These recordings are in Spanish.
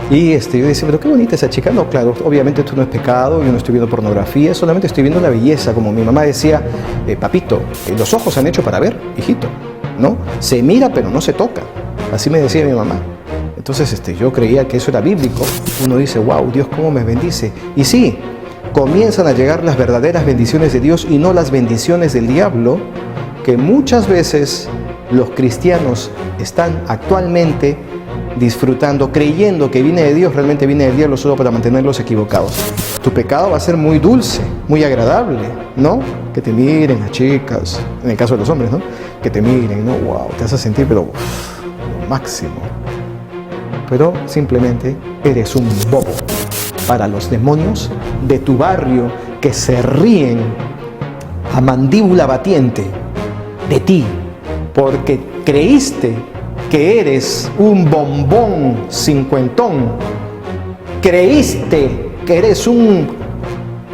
Y yo decía, pero qué bonita esa chica. No, claro, obviamente esto no es pecado, yo no estoy viendo pornografía, solamente estoy viendo la belleza. Como mi mamá decía, papito, los ojos se han hecho para ver, hijito, ¿no? Se mira pero no se toca. Así me decía mi mamá. Entonces yo creía que eso era bíblico. Uno dice, wow, Dios cómo me bendice. Y sí, comienzan a llegar las verdaderas bendiciones de Dios y no las bendiciones del diablo, que muchas veces los cristianos están actualmente disfrutando, creyendo que viene de Dios, realmente viene del diablo solo para mantenerlos equivocados. Tu pecado va a ser muy dulce, muy agradable, ¿no? Que te miren las chicas, en el caso de los hombres, ¿no? Que te miren, ¿no? Wow, te vas a sentir, pero lo máximo. Pero simplemente eres un bobo para los demonios de tu barrio que se ríen a mandíbula batiente de ti, porque creíste que eres un bombón cincuentón, creíste que eres un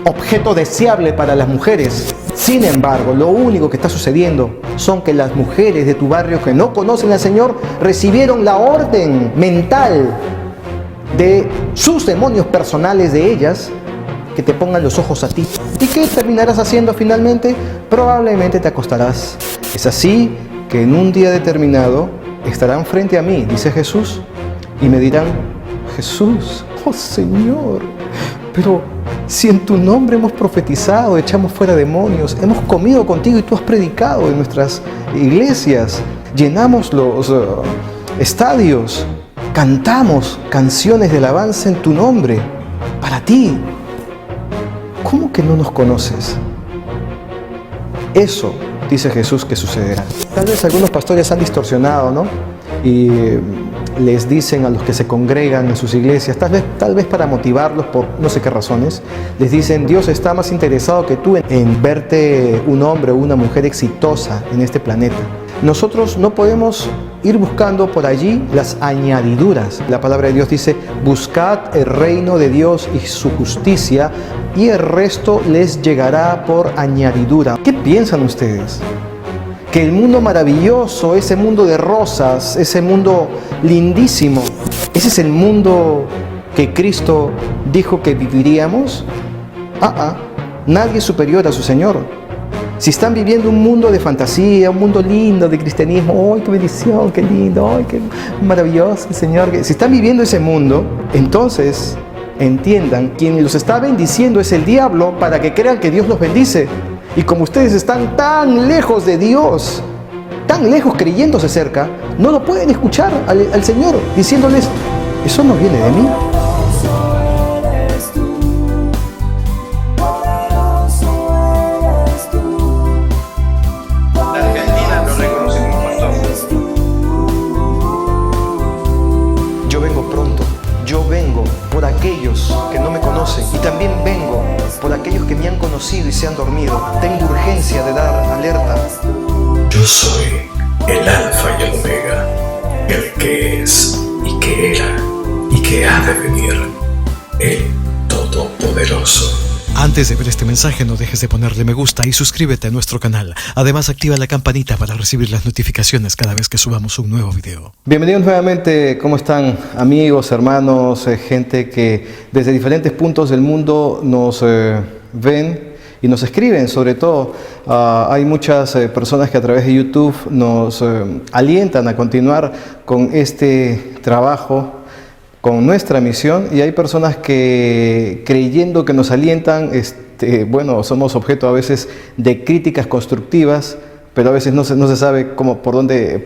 objeto deseable para las mujeres. Sin embargo, lo único que está sucediendo son que las mujeres de tu barrio que no conocen al Señor recibieron la orden mental de sus demonios personales de ellas que te pongan los ojos a ti. ¿Y qué terminarás haciendo finalmente? Probablemente te acostarás. Es así que en un día determinado estarán frente a mí, dice Jesús, y me dirán, Jesús, oh Señor, pero si en tu nombre hemos profetizado, echamos fuera demonios, hemos comido contigo y tú has predicado en nuestras iglesias, llenamos los estadios, cantamos canciones de alabanza en tu nombre, para ti, ¿cómo que no nos conoces? Eso dice Jesús que sucederá. Tal vez algunos pastores han distorsionado, ¿no? Y les dicen a los que se congregan en sus iglesias, tal vez para motivarlos por no sé qué razones, les dicen, Dios está más interesado que tú en verte un hombre o una mujer exitosa en este planeta. Nosotros no podemos ir buscando por allí las añadiduras. La palabra de Dios dice, buscad el reino de Dios y su justicia, y el resto les llegará por añadidura. ¿Qué piensan ustedes? Que el mundo maravilloso, ese mundo de rosas, ese mundo lindísimo, ¿ese es el mundo que Cristo dijo que viviríamos? Nadie es superior a su Señor. Si están viviendo un mundo de fantasía, un mundo lindo de cristianismo, ¡ay, qué bendición, qué lindo, ay, qué maravilloso el Señor! Si están viviendo ese mundo, entonces entiendan, quien los está bendiciendo es el diablo para que crean que Dios los bendice. Y como ustedes están tan lejos de Dios, tan lejos creyéndose cerca, no lo pueden escuchar al Señor diciéndoles, eso no viene de mí. Por aquellos que no me conocen y también vengo por aquellos que me han conocido y se han dormido. Tengo urgencia de dar alerta. Yo soy el Alfa y el Omega, el que es y que era y que ha de venir, el Todopoderoso. Antes de ver este mensaje, no dejes de ponerle me gusta y suscríbete a nuestro canal. Además, activa la campanita para recibir las notificaciones cada vez que subamos un nuevo video. Bienvenidos nuevamente. ¿Cómo están, amigos, hermanos, gente que desde diferentes puntos del mundo nos ven y nos escriben? Sobre todo, hay muchas personas que a través de YouTube nos alientan a continuar con este trabajo, con nuestra misión, y hay personas que, creyendo que nos alientan, somos objeto a veces de críticas constructivas, pero a veces no se sabe por dónde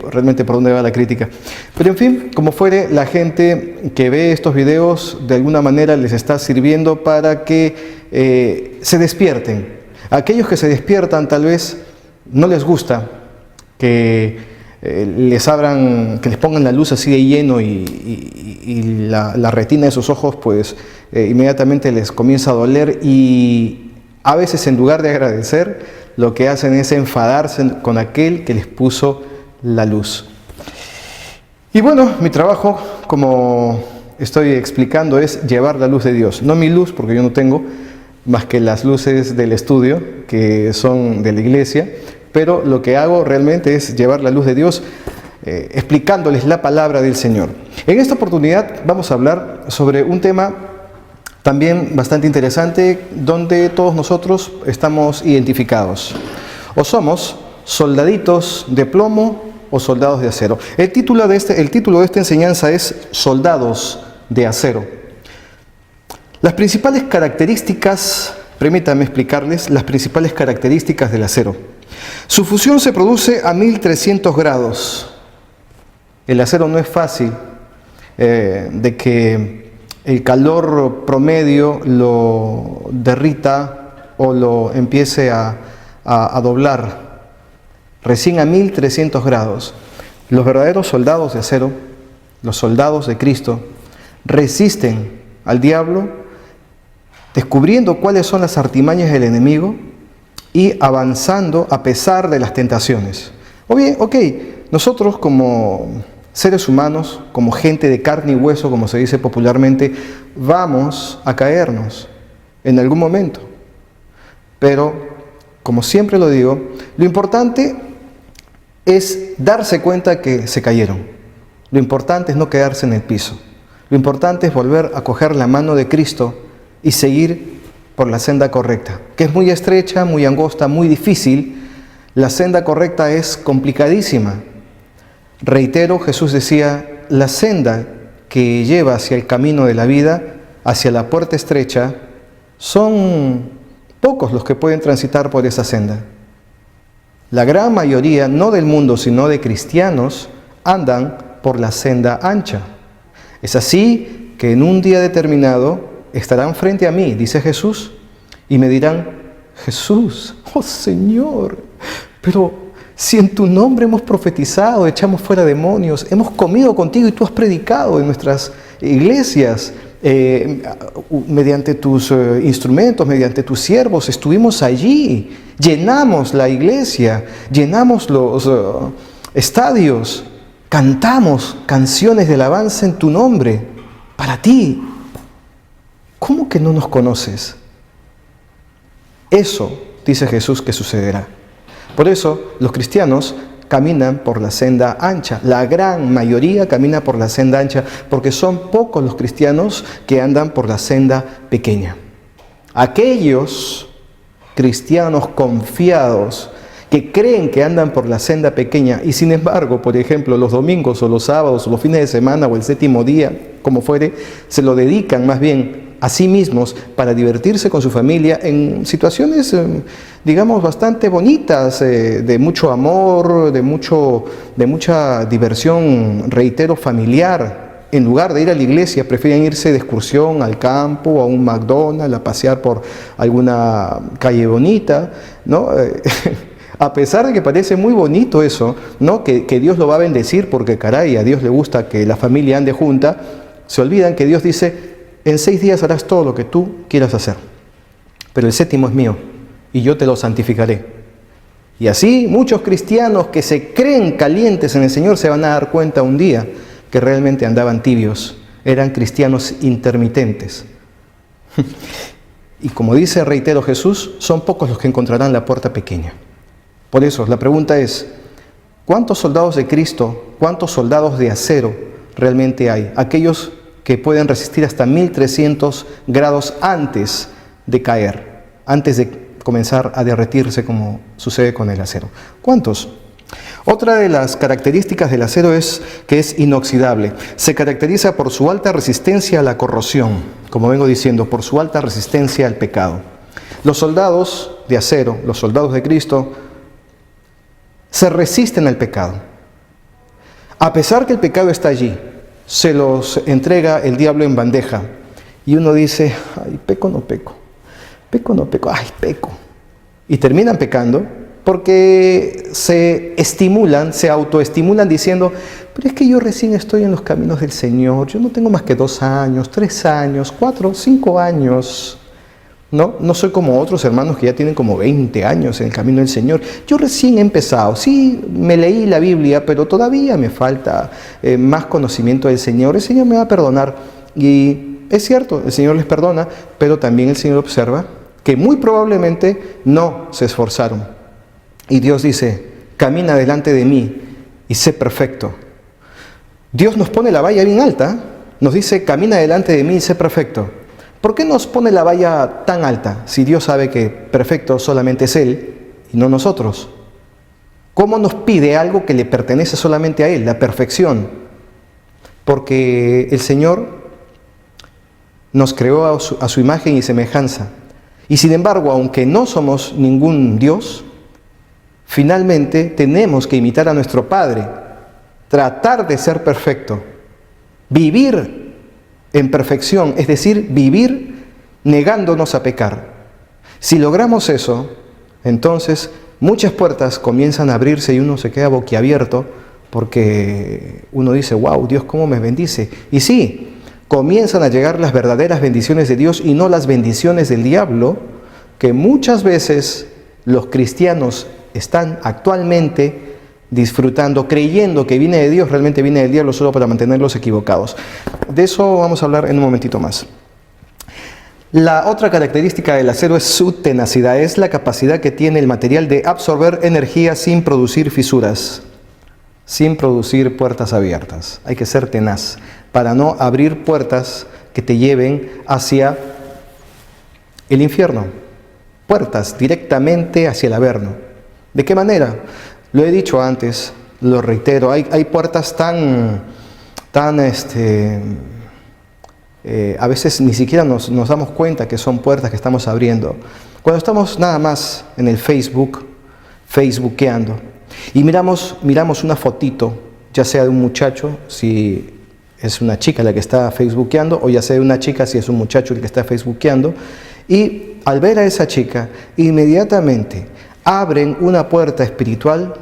va la crítica. Pero en fin, como fuere, la gente que ve estos videos de alguna manera les está sirviendo para que se despierten. A aquellos que se despiertan tal vez no les gusta que que les pongan la luz así de lleno y la retina de sus ojos pues inmediatamente les comienza a doler, y a veces en lugar de agradecer lo que hacen es enfadarse con aquel que les puso la luz. Y bueno, mi trabajo, como estoy explicando, es llevar la luz de Dios, no mi luz, porque yo no tengo más que las luces del estudio que son de la iglesia, pero lo que hago realmente es llevar la luz de Dios explicándoles la palabra del Señor. En esta oportunidad vamos a hablar sobre un tema también bastante interesante, donde todos nosotros estamos identificados. O somos soldaditos de plomo o soldados de acero. El título de esta enseñanza es Soldados de Acero. Las principales características, permítanme explicarles las principales características del acero. Su fusión se produce a 1300 grados. El acero no es fácil de que el calor promedio lo derrita o lo empiece a doblar. Recién a 1300 grados. Los verdaderos soldados de acero, los soldados de Cristo, resisten al diablo, descubriendo cuáles son las artimañas del enemigo y avanzando a pesar de las tentaciones. O bien, nosotros como seres humanos, como gente de carne y hueso, como se dice popularmente, vamos a caernos en algún momento. Pero, como siempre lo digo, lo importante es darse cuenta que se cayeron. Lo importante es no quedarse en el piso. Lo importante es volver a coger la mano de Cristo y seguir por la senda correcta, que es muy estrecha, muy angosta, muy difícil. La senda correcta es complicadísima. Reitero, Jesús decía, la senda que lleva hacia el camino de la vida, hacia la puerta estrecha, son pocos los que pueden transitar por esa senda. La gran mayoría, no del mundo, sino de cristianos, andan por la senda ancha. Es así que en un día determinado estarán frente a mí, dice Jesús, y me dirán: Jesús, oh Señor, pero si en tu nombre hemos profetizado, echamos fuera demonios, hemos comido contigo y tú has predicado en nuestras iglesias, mediante tus instrumentos, mediante tus siervos, estuvimos allí, llenamos la iglesia, llenamos los estadios, cantamos canciones de alabanza en tu nombre, para ti. ¿Cómo que no nos conoces? Eso, dice Jesús, que sucederá. Por eso los cristianos caminan por la senda ancha. La gran mayoría camina por la senda ancha, porque son pocos los cristianos que andan por la senda pequeña. Aquellos cristianos confiados que creen que andan por la senda pequeña y sin embargo, por ejemplo, los domingos o los sábados o los fines de semana o el séptimo día, como fuere, se lo dedican más bien a sí mismos para divertirse con su familia en situaciones, digamos, bastante bonitas, de mucho amor, de mucha diversión, reitero, familiar. En lugar de ir a la iglesia, prefieren irse de excursión al campo, a un McDonald's, a pasear por alguna calle bonita, ¿no? A pesar de que parece muy bonito eso, ¿no? Que Dios lo va a bendecir porque, caray, a Dios le gusta que la familia ande junta, se olvidan que Dios dice: en 6 días harás todo lo que tú quieras hacer, pero el séptimo es mío y yo te lo santificaré. Y así muchos cristianos que se creen calientes en el Señor se van a dar cuenta un día que realmente andaban tibios, eran cristianos intermitentes. Y como dice, reitero, Jesús, son pocos los que encontrarán la puerta pequeña. Por eso la pregunta es: ¿cuántos soldados de Cristo, cuántos soldados de acero realmente hay? Aquellos que pueden resistir hasta 1300 grados antes de caer, antes de comenzar a derretirse como sucede con el acero. ¿Cuántos? Otra de las características del acero es que es inoxidable. Se caracteriza por su alta resistencia a la corrosión, como vengo diciendo, por su alta resistencia al pecado. Los soldados de acero, los soldados de Cristo, se resisten al pecado. A pesar que el pecado está allí, se los entrega el diablo en bandeja. Y uno dice: ay, peco no peco, peco no peco, ay, peco. Y terminan pecando porque se estimulan, se autoestimulan diciendo: pero es que yo recién estoy en los caminos del Señor, yo no tengo más que 2 años, 3 años, 4, 5 años. No soy como otros hermanos que ya tienen como 20 años en el camino del Señor. Yo recién he empezado. Sí, me leí la Biblia, pero todavía me falta más conocimiento del Señor. El Señor me va a perdonar. Y es cierto, el Señor les perdona, pero también el Señor observa que muy probablemente no se esforzaron. Y Dios dice: camina delante de mí y sé perfecto, Dios nos pone la valla bien alta, nos dice, camina delante de mí y sé perfecto. ¿Por qué nos pone la valla tan alta si Dios sabe que perfecto solamente es Él y no nosotros? ¿Cómo nos pide algo que le pertenece solamente a Él, la perfección? Porque el Señor nos creó a su imagen y semejanza. Y sin embargo, aunque no somos ningún Dios, finalmente tenemos que imitar a nuestro Padre, tratar de ser perfecto, vivir en perfección, es decir, vivir negándonos a pecar. Si logramos eso, entonces muchas puertas comienzan a abrirse y uno se queda boquiabierto porque uno dice, wow, Dios cómo me bendice. Y sí, comienzan a llegar las verdaderas bendiciones de Dios y no las bendiciones del diablo, que muchas veces los cristianos están actualmente disfrutando, creyendo que viene de Dios, realmente viene del diablo solo para mantenerlos equivocados. De eso vamos a hablar en un momentito más. La otra característica del acero es su tenacidad, es la capacidad que tiene el material de absorber energía sin producir fisuras, sin producir puertas abiertas. Hay que ser tenaz para no abrir puertas que te lleven hacia el infierno, puertas directamente hacia el Averno. ¿De qué manera? Lo he dicho antes, lo reitero, hay puertas a veces ni siquiera nos damos cuenta que son puertas que estamos abriendo. Cuando estamos nada más en el facebookeando, y miramos una fotito, ya sea de un muchacho, si es una chica la que está facebookeando, o ya sea de una chica si es un muchacho el que está facebookeando, y al ver a esa chica, inmediatamente abren una puerta espiritual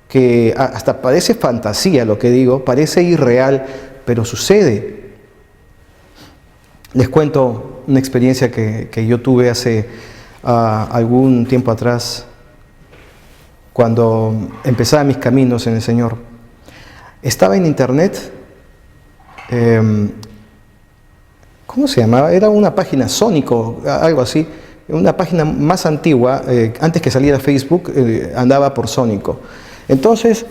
que hasta parece fantasía lo que digo, parece irreal, pero sucede. Les cuento una experiencia que yo tuve hace algún tiempo atrás, cuando empezaba mis caminos en el Señor. Estaba en internet, ¿cómo se llamaba? Era una página Sónico, algo así, una página más antigua, antes que saliera Facebook, andaba por Sónico. Entonces,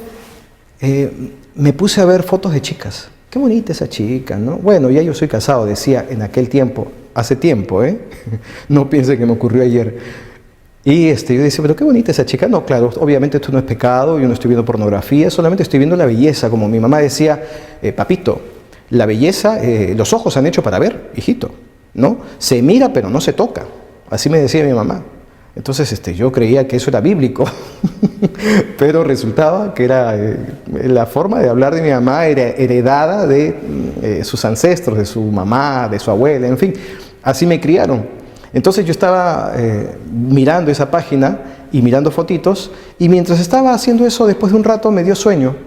me puse a ver fotos de chicas. Qué bonita esa chica, ¿no? Bueno, ya yo soy casado, decía en aquel tiempo, hace tiempo, no piense que me ocurrió ayer. Y yo decía, pero qué bonita esa chica. No, claro, obviamente esto no es pecado, yo no estoy viendo pornografía, solamente estoy viendo la belleza, como mi mamá decía, papito, la belleza, los ojos se han hecho para ver, hijito, ¿no? Se mira pero no se toca, así me decía mi mamá. Entonces yo creía que eso era bíblico, pero resultaba que era la forma de hablar de mi mamá era heredada de sus ancestros, de su mamá, de su abuela, en fin, así me criaron. Entonces yo estaba mirando esa página y mirando fotitos, y mientras estaba haciendo eso, después de un rato me dio sueño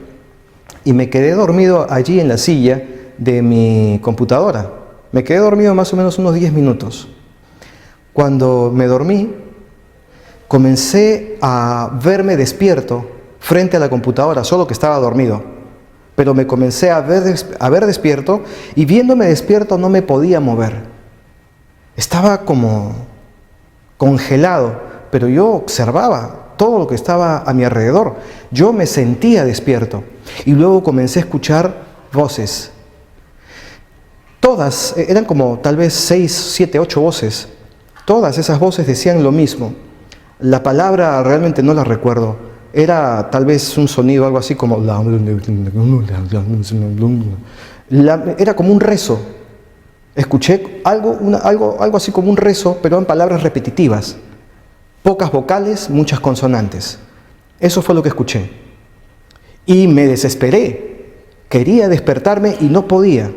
y me quedé dormido allí en la silla de mi computadora. Me quedé dormido más o menos unos 10 minutos. Cuando me dormí, comencé a verme despierto frente a la computadora, solo que estaba dormido. Pero me comencé a ver despierto, y viéndome despierto no me podía mover. Estaba como congelado, pero yo observaba todo lo que estaba a mi alrededor. Yo me sentía despierto. Y luego comencé a escuchar voces. Todas, eran como tal vez 6, 7, 8 voces. Todas esas voces decían lo mismo. La palabra realmente no la recuerdo. Era tal vez un sonido, algo así como... Era como un rezo. Escuché algo así como un rezo, pero en palabras repetitivas. Pocas vocales, muchas consonantes. Eso fue lo que escuché. Y me desesperé. Quería despertarme y no podía.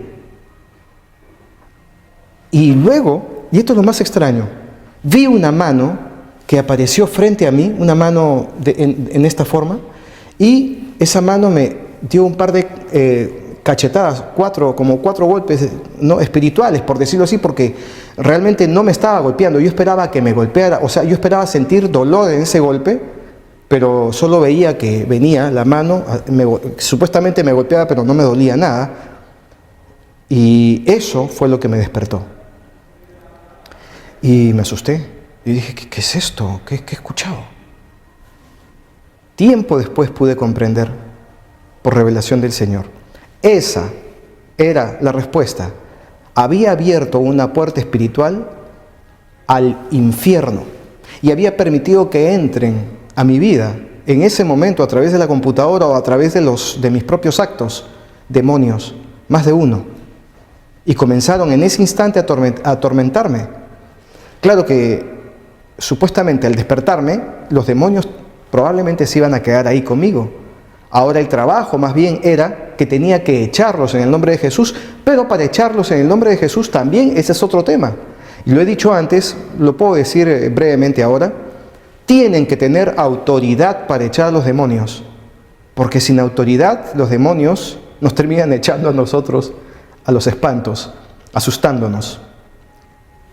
Y luego, y esto es lo más extraño, vi una mano que apareció frente a mí, una mano en esta forma, y esa mano me dio un par de cachetadas, como cuatro golpes, ¿no?, espirituales, por decirlo así, porque realmente no me estaba golpeando. Yo esperaba que me golpeara, o sea, yo esperaba sentir dolor en ese golpe, pero solo veía que venía la mano, supuestamente me golpeaba, pero no me dolía nada, y eso fue lo que me despertó. Y me asusté, y dije, ¿qué es esto? ¿Qué he escuchado? Tiempo después pude comprender, por revelación del Señor, Esa era la respuesta. Había abierto una puerta espiritual al infierno y había permitido que entren a mi vida en ese momento a través de la computadora o a través de mis propios actos, demonios, más de uno. Y comenzaron en ese instante a atormentarme. Claro que supuestamente al despertarme, los demonios probablemente se iban a quedar ahí conmigo. Ahora el trabajo más bien era que tenía que echarlos en el nombre de Jesús, pero para echarlos en el nombre de Jesús también ese es otro tema. Y lo he dicho antes, lo puedo decir brevemente ahora, tienen que tener autoridad para echar a los demonios, porque sin autoridad los demonios nos terminan echando a nosotros a los espantos, asustándonos.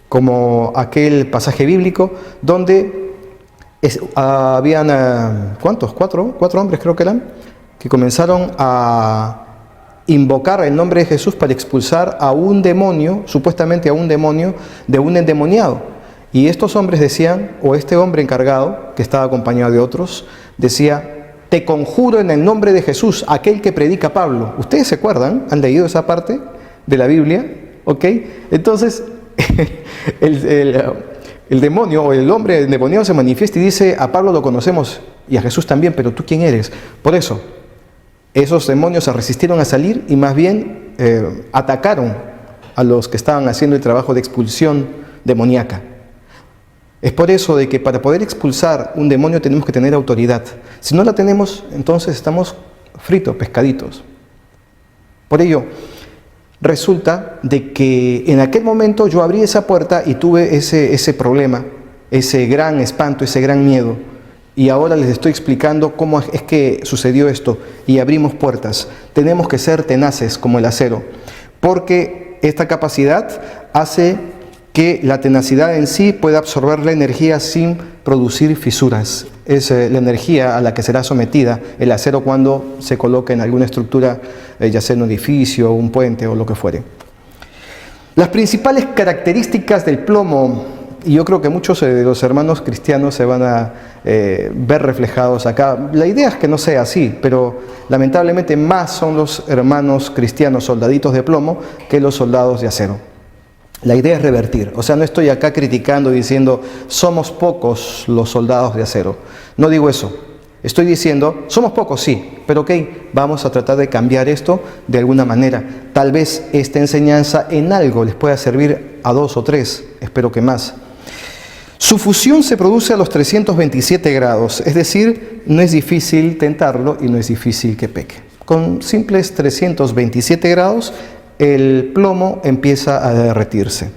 Como aquel pasaje bíblico donde habían, ¿cuántos? Cuatro hombres creo que eran, que comenzaron a invocar el nombre de Jesús para expulsar a un demonio, supuestamente a un demonio de un endemoniado. Y estos hombres decían, o este hombre encargado, que estaba acompañado de otros, decía: te conjuro en el nombre de Jesús, aquel que predica Pablo. ¿Ustedes se acuerdan? ¿Han leído esa parte de la Biblia? ¿Ok? Entonces, el demonio o el hombre endemoniado se manifiesta y dice: a Pablo lo conocemos y a Jesús también, pero ¿tú quién eres? Por eso, esos demonios se resistieron a salir y más bien atacaron a los que estaban haciendo el trabajo de expulsión demoníaca. Es por eso de que para poder expulsar un demonio tenemos que tener autoridad. Si no la tenemos, entonces estamos fritos, pescaditos. Por ello, resulta de que en aquel momento yo abrí esa puerta y tuve ese problema, ese gran espanto, ese gran miedo. Y ahora les estoy explicando cómo es que sucedió esto y abrimos puertas. Tenemos que ser tenaces como el acero, porque esta capacidad hace que la tenacidad en sí pueda absorber la energía sin producir fisuras. Es la energía a la que será sometida el acero cuando se coloque en alguna estructura, ya sea en un edificio, un puente o lo que fuere. Las principales características del plomo, y yo creo que muchos de los hermanos cristianos se van a ver reflejados acá. La idea es que no sea así, pero lamentablemente más son los hermanos cristianos soldaditos de plomo que los soldados de acero. La idea es revertir, o sea, no estoy acá criticando diciendo somos pocos los soldados de acero. No digo eso, estoy diciendo somos pocos, sí, pero ok, vamos a tratar de cambiar esto de alguna manera. Tal vez esta enseñanza en algo les pueda servir a 2 o 3, espero que más. Su fusión se produce a los 327 grados, es decir, no es difícil tentarlo y no es difícil que peque. Con simples 327 grados, el plomo empieza a derretirse.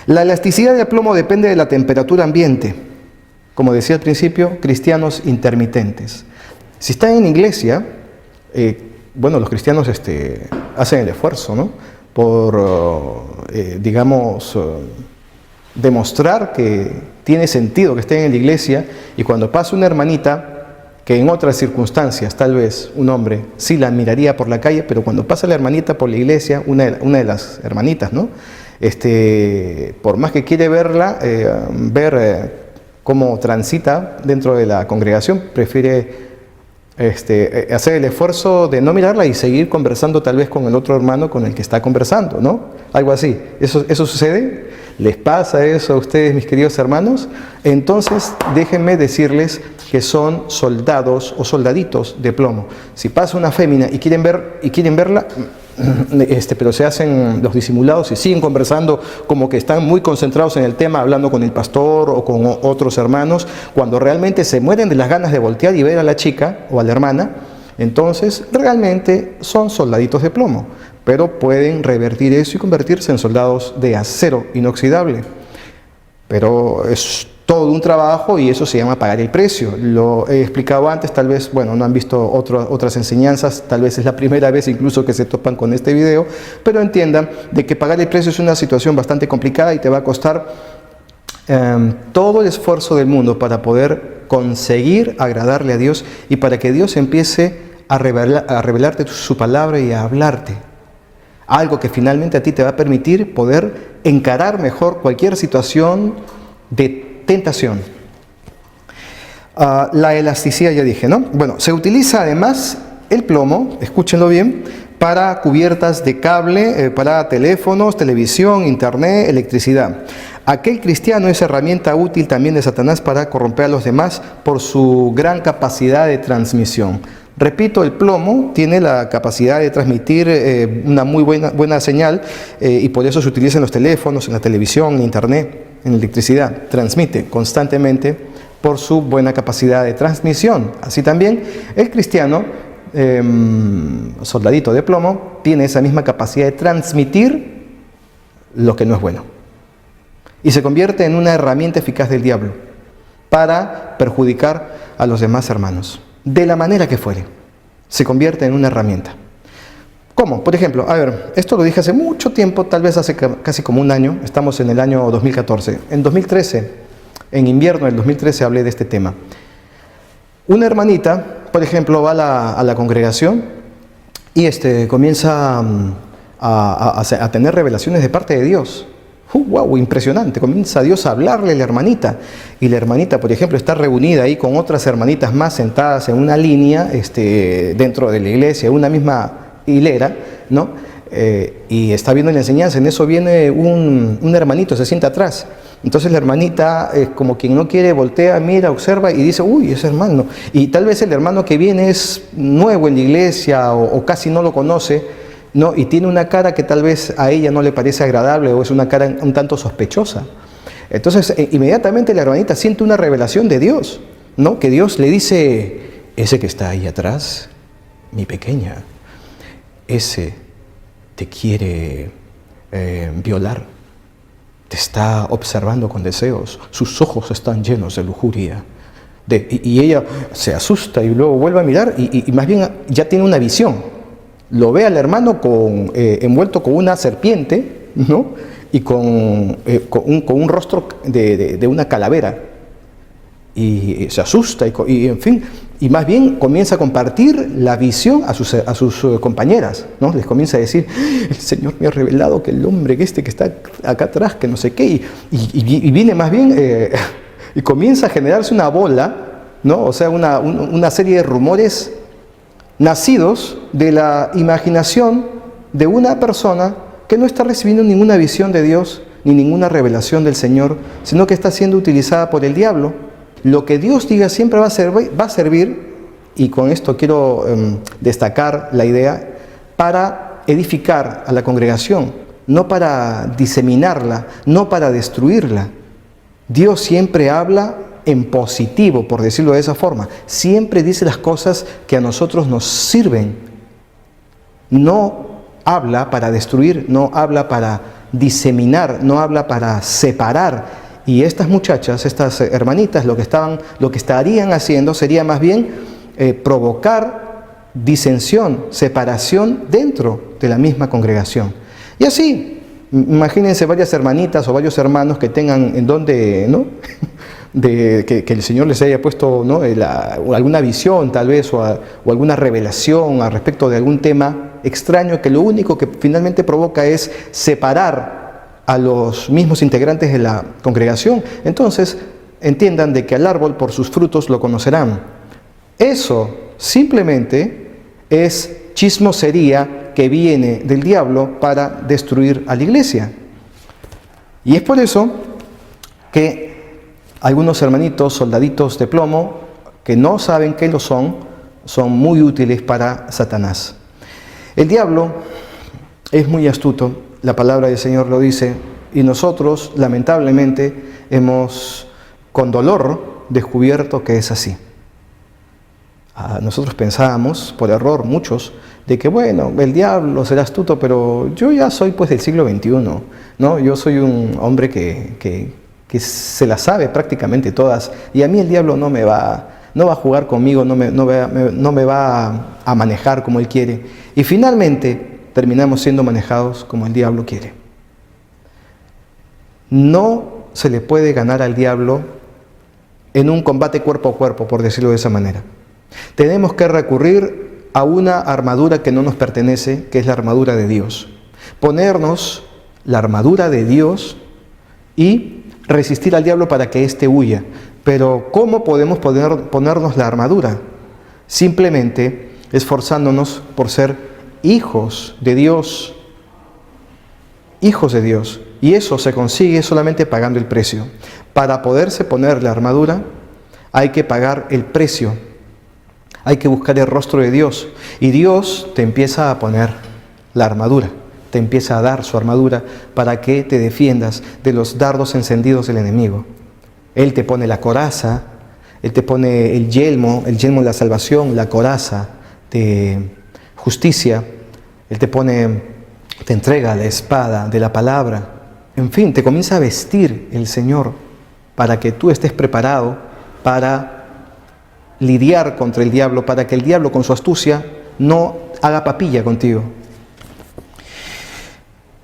La elasticidad del plomo depende de la temperatura ambiente. Como decía al principio, cristianos intermitentes. Si están en iglesia, los cristianos hacen el esfuerzo, ¿no? Por, demostrar que tiene sentido que estén en la iglesia, y cuando pasa una hermanita, que en otras circunstancias tal vez un hombre sí la miraría por la calle, pero cuando pasa la hermanita por la iglesia, una de las hermanitas, ¿no? Por más que quiere verla, ver cómo transita dentro de la congregación, prefiere hacer el esfuerzo de no mirarla y seguir conversando tal vez con el otro hermano con el que está conversando, ¿no? Algo así. ¿Eso sucede? ¿Les pasa eso a ustedes, mis queridos hermanos? Entonces, déjenme decirles que son soldados o soldaditos de plomo. Si pasa una fémina y quieren verla, pero se hacen los disimulados y siguen conversando como que están muy concentrados en el tema, hablando con el pastor o con otros hermanos, cuando realmente se mueren de las ganas de voltear y ver a la chica o a la hermana, entonces realmente son soldaditos de plomo, pero pueden revertir eso y convertirse en soldados de acero inoxidable. Pero es todo un trabajo y eso se llama pagar el precio. Lo he explicado antes, tal vez, no han visto otras enseñanzas, tal vez es la primera vez incluso que se topan con este video, pero entiendan de que pagar el precio es una situación bastante complicada y te va a costar todo el esfuerzo del mundo para poder conseguir agradarle a Dios y para que Dios empiece a revelarte su palabra y a hablarte. Algo que finalmente a ti te va a permitir poder encarar mejor cualquier situación de tentación. La elasticidad ya dije, ¿no? Bueno, se utiliza además el plomo, escúchenlo bien, para cubiertas de cable, para teléfonos, televisión, internet, electricidad. Aquel cristiano es herramienta útil también de Satanás para corromper a los demás por su gran capacidad de transmisión. Repito, el plomo tiene la capacidad de transmitir una muy buena señal y por eso se utiliza en los teléfonos, en la televisión, en internet, en electricidad. Transmite constantemente por su buena capacidad de transmisión. Así también el cristiano, soldadito de plomo, tiene esa misma capacidad de transmitir lo que no es bueno. Y se convierte en una herramienta eficaz del diablo para perjudicar a los demás hermanos. De la manera que fuere, se convierte en una herramienta. ¿Cómo? Por ejemplo, esto lo dije hace mucho tiempo, tal vez hace casi como un año, estamos en el año 2014. En 2013, en invierno del 2013 hablé de este tema. Una hermanita, por ejemplo, va a la congregación y comienza a tener revelaciones de parte de Dios. ¡Wow! Impresionante. Comienza Dios a hablarle a la hermanita. Y la hermanita, por ejemplo, está reunida ahí con otras hermanitas más sentadas en una línea dentro de la iglesia, una misma hilera, ¿no? Y está viendo la enseñanza. En eso viene un hermanito, se sienta atrás. Entonces la hermanita, como quien no quiere, voltea, mira, observa y dice, uy, ese hermano. Y tal vez el hermano que viene es nuevo en la iglesia o casi no lo conoce, ¿no? Y tiene una cara que tal vez a ella no le parece agradable o es una cara un tanto sospechosa. Entonces, inmediatamente la hermanita siente una revelación de Dios, ¿no? Que Dios le dice, ese que está ahí atrás, mi pequeña, ese te quiere violar, te está observando con deseos, sus ojos están llenos de lujuria. Y ella se asusta y luego vuelve a mirar y más bien ya tiene una visión. Lo ve al hermano envuelto con una serpiente, ¿no? Y con un rostro de una calavera. Y se asusta y en fin, y más bien comienza a compartir la visión a sus compañeras, ¿no? Les comienza a decir, el Señor me ha revelado que el hombre que está acá atrás, que no sé qué, y viene más bien y comienza a generarse una bola, ¿no? O sea, una serie de rumores nacidos de la imaginación de una persona que no está recibiendo ninguna visión de Dios ni ninguna revelación del Señor, sino que está siendo utilizada por el diablo. Lo que Dios diga siempre va a servir, y con esto quiero destacar la idea, para edificar a la congregación, no para diseminarla, no para destruirla. Dios siempre habla en positivo, por decirlo de esa forma. Siempre dice las cosas que a nosotros nos sirven. No habla para destruir, no habla para diseminar, no habla para separar. Y estas muchachas, estas hermanitas, lo que estarían haciendo sería más bien provocar disensión, separación dentro de la misma congregación. Y así, imagínense varias hermanitas o varios hermanos que tengan en donde, ¿no? Que el Señor les haya puesto, ¿no? alguna visión tal vez o alguna revelación al respecto de algún tema extraño que lo único que finalmente provoca es separar a los mismos integrantes de la congregación. Entonces entiendan de que al árbol por sus frutos lo conocerán. Eso simplemente es chismosería que viene del diablo para destruir a la iglesia. Y es por eso que algunos hermanitos, soldaditos de plomo, que no saben qué lo son muy útiles para Satanás. El diablo es muy astuto, la palabra del Señor lo dice, y nosotros, lamentablemente, hemos, con dolor, descubierto que es así. Nosotros pensábamos, por error muchos, de que bueno, el diablo será astuto, pero yo ya soy pues del siglo XXI, ¿no? Yo soy un hombre que se las sabe prácticamente todas, y a mí el diablo no va a jugar conmigo, no me va a manejar como él quiere. Y finalmente terminamos siendo manejados como el diablo quiere. No se le puede ganar al diablo en un combate cuerpo a cuerpo, por decirlo de esa manera. Tenemos que recurrir a una armadura que no nos pertenece, que es la armadura de Dios. Ponernos la armadura de Dios y resistir al diablo para que éste huya. Pero ¿cómo podemos ponernos la armadura? Simplemente esforzándonos por ser hijos de Dios. Hijos de Dios. Y eso se consigue solamente pagando el precio. Para poderse poner la armadura, hay que pagar el precio. Hay que buscar el rostro de Dios. Y Dios te empieza a poner la armadura. Te empieza a dar su armadura para que te defiendas de los dardos encendidos del enemigo. Él te pone la coraza, Él te pone el yelmo de la salvación, la coraza de justicia. Él te entrega la espada de la palabra. En fin, te comienza a vestir el Señor para que tú estés preparado para lidiar contra el diablo, para que el diablo con su astucia no haga papilla contigo.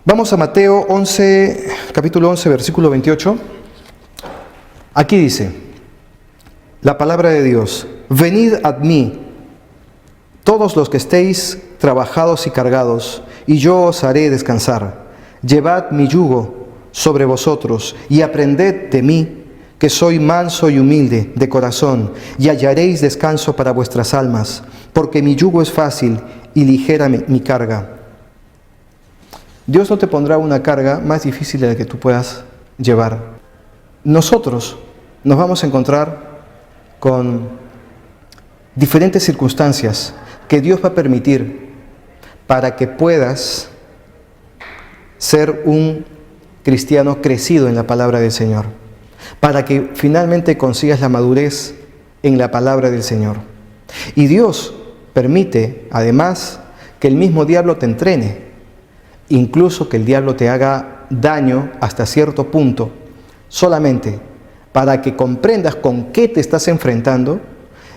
Vamos a Mateo 11, capítulo 11, versículo 28. Aquí dice la palabra de Dios: venid a mí, todos los que estéis trabajados y cargados, y yo os haré descansar. Llevad mi yugo sobre vosotros y aprended de mí, que soy manso y humilde de corazón, y hallaréis descanso para vuestras almas, porque mi yugo es fácil y ligera mi carga. Dios no te pondrá una carga más difícil de la que tú puedas llevar. Nosotros nos vamos a encontrar con diferentes circunstancias que Dios va a permitir para que puedas ser un cristiano crecido en la palabra del Señor, para que finalmente consigas la madurez en la palabra del Señor. Y Dios permite, además, que el mismo diablo te entrene, incluso que el diablo te haga daño hasta cierto punto, solamente para que comprendas con qué te estás enfrentando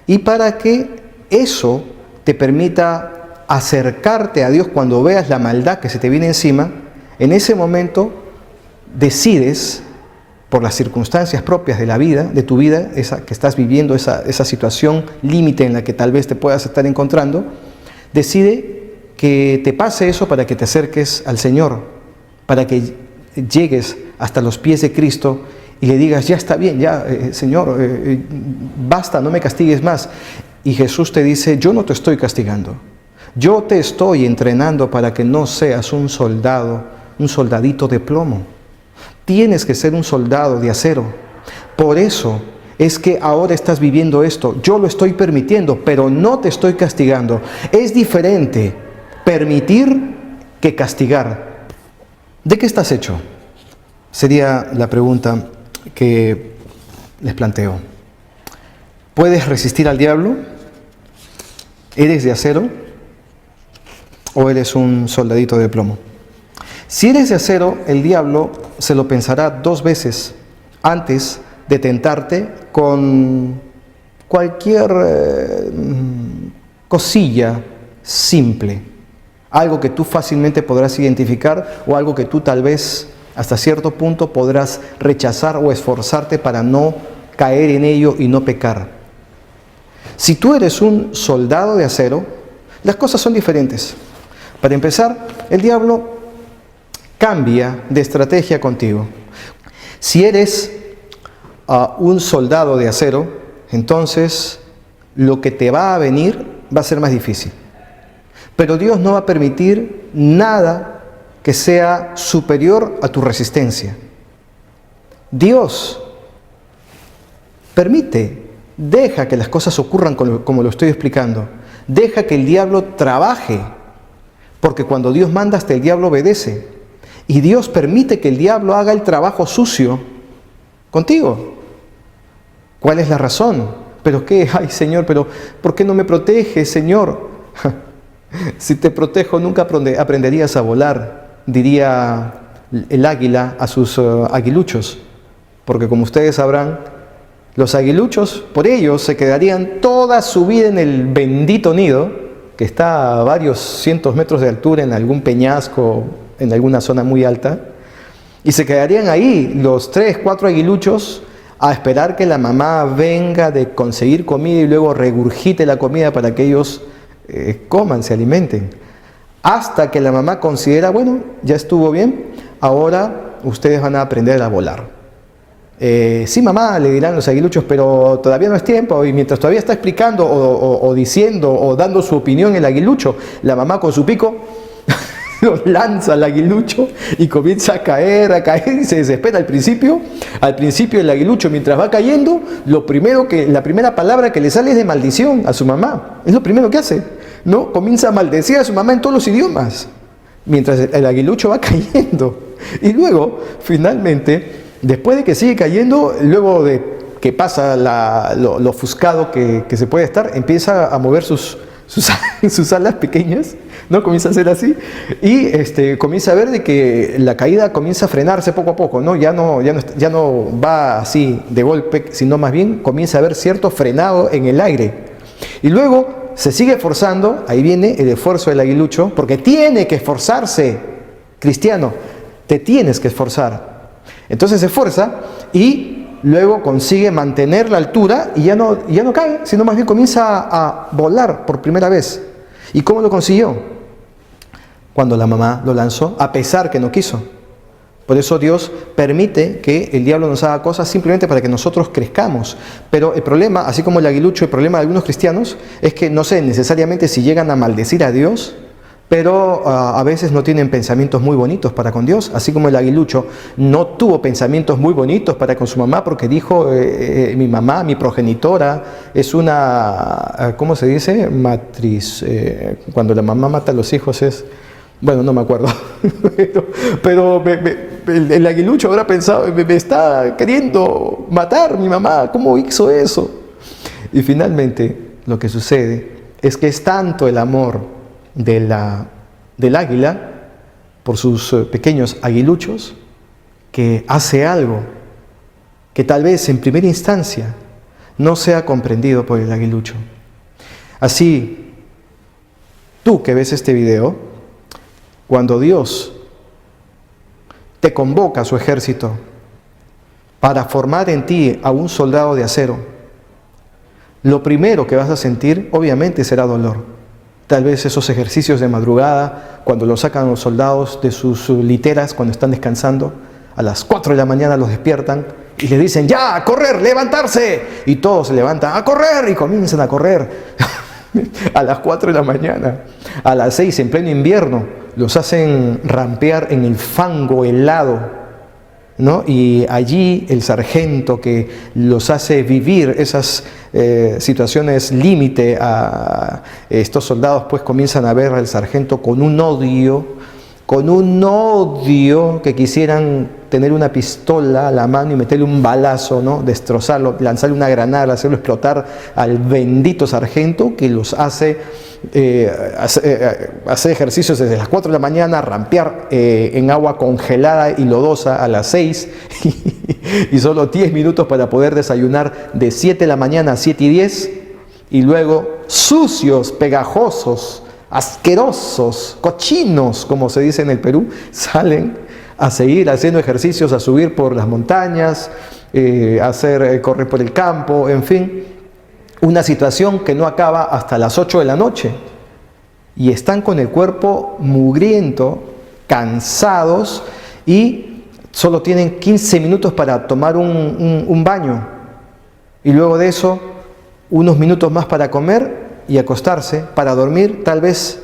y para que eso te permita acercarte a Dios cuando veas la maldad que se te viene encima. En ese momento decides, por las circunstancias propias de la vida, de tu vida, esa que estás viviendo, esa situación límite en la que tal vez te puedas estar encontrando, decide que te pase eso para que te acerques al Señor, para que llegues hasta los pies de Cristo y le digas: ya está bien, ya, Señor, basta, no me castigues más. Y Jesús te dice: yo no te estoy castigando, yo te estoy entrenando para que no seas un soldado, un soldadito de plomo. Tienes que ser un soldado de acero. Por eso es que ahora estás viviendo esto. Yo lo estoy permitiendo, pero no te estoy castigando. Es diferente permitir que castigar. ¿De qué estás hecho? Sería la pregunta que les planteo. ¿Puedes resistir al diablo? ¿Eres de acero o eres un soldadito de plomo? Si eres de acero, el diablo se lo pensará 2 veces antes de tentarte con cualquier cosilla simple, algo que tú fácilmente podrás identificar o algo que tú tal vez hasta cierto punto podrás rechazar o esforzarte para no caer en ello y no pecar. Si tú eres un soldado de acero, las cosas son diferentes. Para empezar, el diablo cambia de estrategia contigo. Si eres un soldado de acero, entonces lo que te va a venir va a ser más difícil. Pero Dios no va a permitir nada que sea superior a tu resistencia. Dios deja que las cosas ocurran como lo estoy explicando. Deja que el diablo trabaje, porque cuando Dios manda, hasta el diablo obedece. Y Dios permite que el diablo haga el trabajo sucio contigo. ¿Cuál es la razón? ¿Pero qué? Ay, Señor, pero ¿por qué no me proteges, Señor? Si te protejo, nunca aprenderías a volar, diría el águila a sus aguiluchos. Porque como ustedes sabrán, los aguiluchos, por ellos, se quedarían toda su vida en el bendito nido, que está a varios cientos metros de altura en algún peñasco, en alguna zona muy alta, y se quedarían ahí los 3, 4 aguiluchos a esperar que la mamá venga de conseguir comida y luego regurgite la comida para que ellos coman, se alimenten, hasta que la mamá considera: bueno, ya estuvo bien, ahora ustedes van a aprender a volar. Sí, mamá, le dirán los aguiluchos, pero todavía no es tiempo. Y mientras todavía está explicando o diciendo o dando su opinión el aguilucho, la mamá con su pico lo lanza al aguilucho y comienza a caer y se desespera al principio. Al principio el aguilucho, mientras va cayendo, la primera palabra que le sale es de maldición a su mamá. Es lo primero que hace, ¿no? Comienza a maldecir a su mamá en todos los idiomas, mientras el aguilucho va cayendo. Y luego, finalmente, después de que sigue cayendo, luego de que pasa lo ofuscado que se puede estar, empieza a mover sus alas pequeñas, ¿no? Comienza a hacer así y comienza a ver de que la caída comienza a frenarse poco a poco, ¿no? Ya no va así de golpe, sino más bien comienza a haber cierto frenado en el aire. Y luego se sigue esforzando, ahí viene el esfuerzo del aguilucho, porque tiene que esforzarse, cristiano, te tienes que esforzar. Entonces se esfuerza y luego consigue mantener la altura y ya no cae, sino más bien comienza a volar por primera vez. ¿Y cómo lo consiguió? Cuando la mamá lo lanzó, a pesar que no quiso. Por eso Dios permite que el diablo nos haga cosas simplemente para que nosotros crezcamos. Pero el problema, así como el aguilucho, el problema de algunos cristianos es que no sé necesariamente si llegan a maldecir a Dios, pero a veces no tienen pensamientos muy bonitos para con Dios, así como el aguilucho no tuvo pensamientos muy bonitos para con su mamá, porque dijo, mi mamá, mi progenitora, es una, ¿cómo se dice? Matriz, cuando la mamá mata a los hijos es, bueno, no me acuerdo, pero el aguilucho habrá pensado, me está queriendo matar mi mamá, ¿cómo hizo eso? Y finalmente lo que sucede es que es tanto el amor del águila por sus pequeños aguiluchos que hace algo que tal vez en primera instancia no sea comprendido por el aguilucho. Así, tú que ves este video, cuando Dios te convoca a su ejército para formar en ti a un soldado de acero, lo primero que vas a sentir obviamente será dolor. Tal vez esos ejercicios de madrugada, cuando los sacan los soldados de sus literas, cuando están descansando, a las 4 de la mañana los despiertan y les dicen, ¡ya, a correr, levantarse! Y todos se levantan, ¡a correr! Y comienzan a correr a las 4 de la mañana. A las 6, en pleno invierno, los hacen rampear en el fango helado, ¿no? Y allí el sargento que los hace vivir esas situaciones límite a estos soldados, pues comienzan a ver al sargento con un odio que quisieran tener una pistola a la mano y meterle un balazo, ¿no? Destrozarlo, lanzarle una granada, hacerlo explotar al bendito sargento que los hace hacer ejercicios desde las 4 de la mañana, rampear en agua congelada y lodosa a las 6 y solo 10 minutos para poder desayunar de 7 de la mañana a 7:10 y luego sucios, pegajosos, asquerosos, cochinos, como se dice en el Perú, salen a seguir haciendo ejercicios, a subir por las montañas, correr por el campo, en fin. Una situación que no acaba hasta las 8 de la noche y están con el cuerpo mugriento, cansados y solo tienen 15 minutos para tomar un baño y luego de eso unos minutos más para comer y acostarse, para dormir tal vez,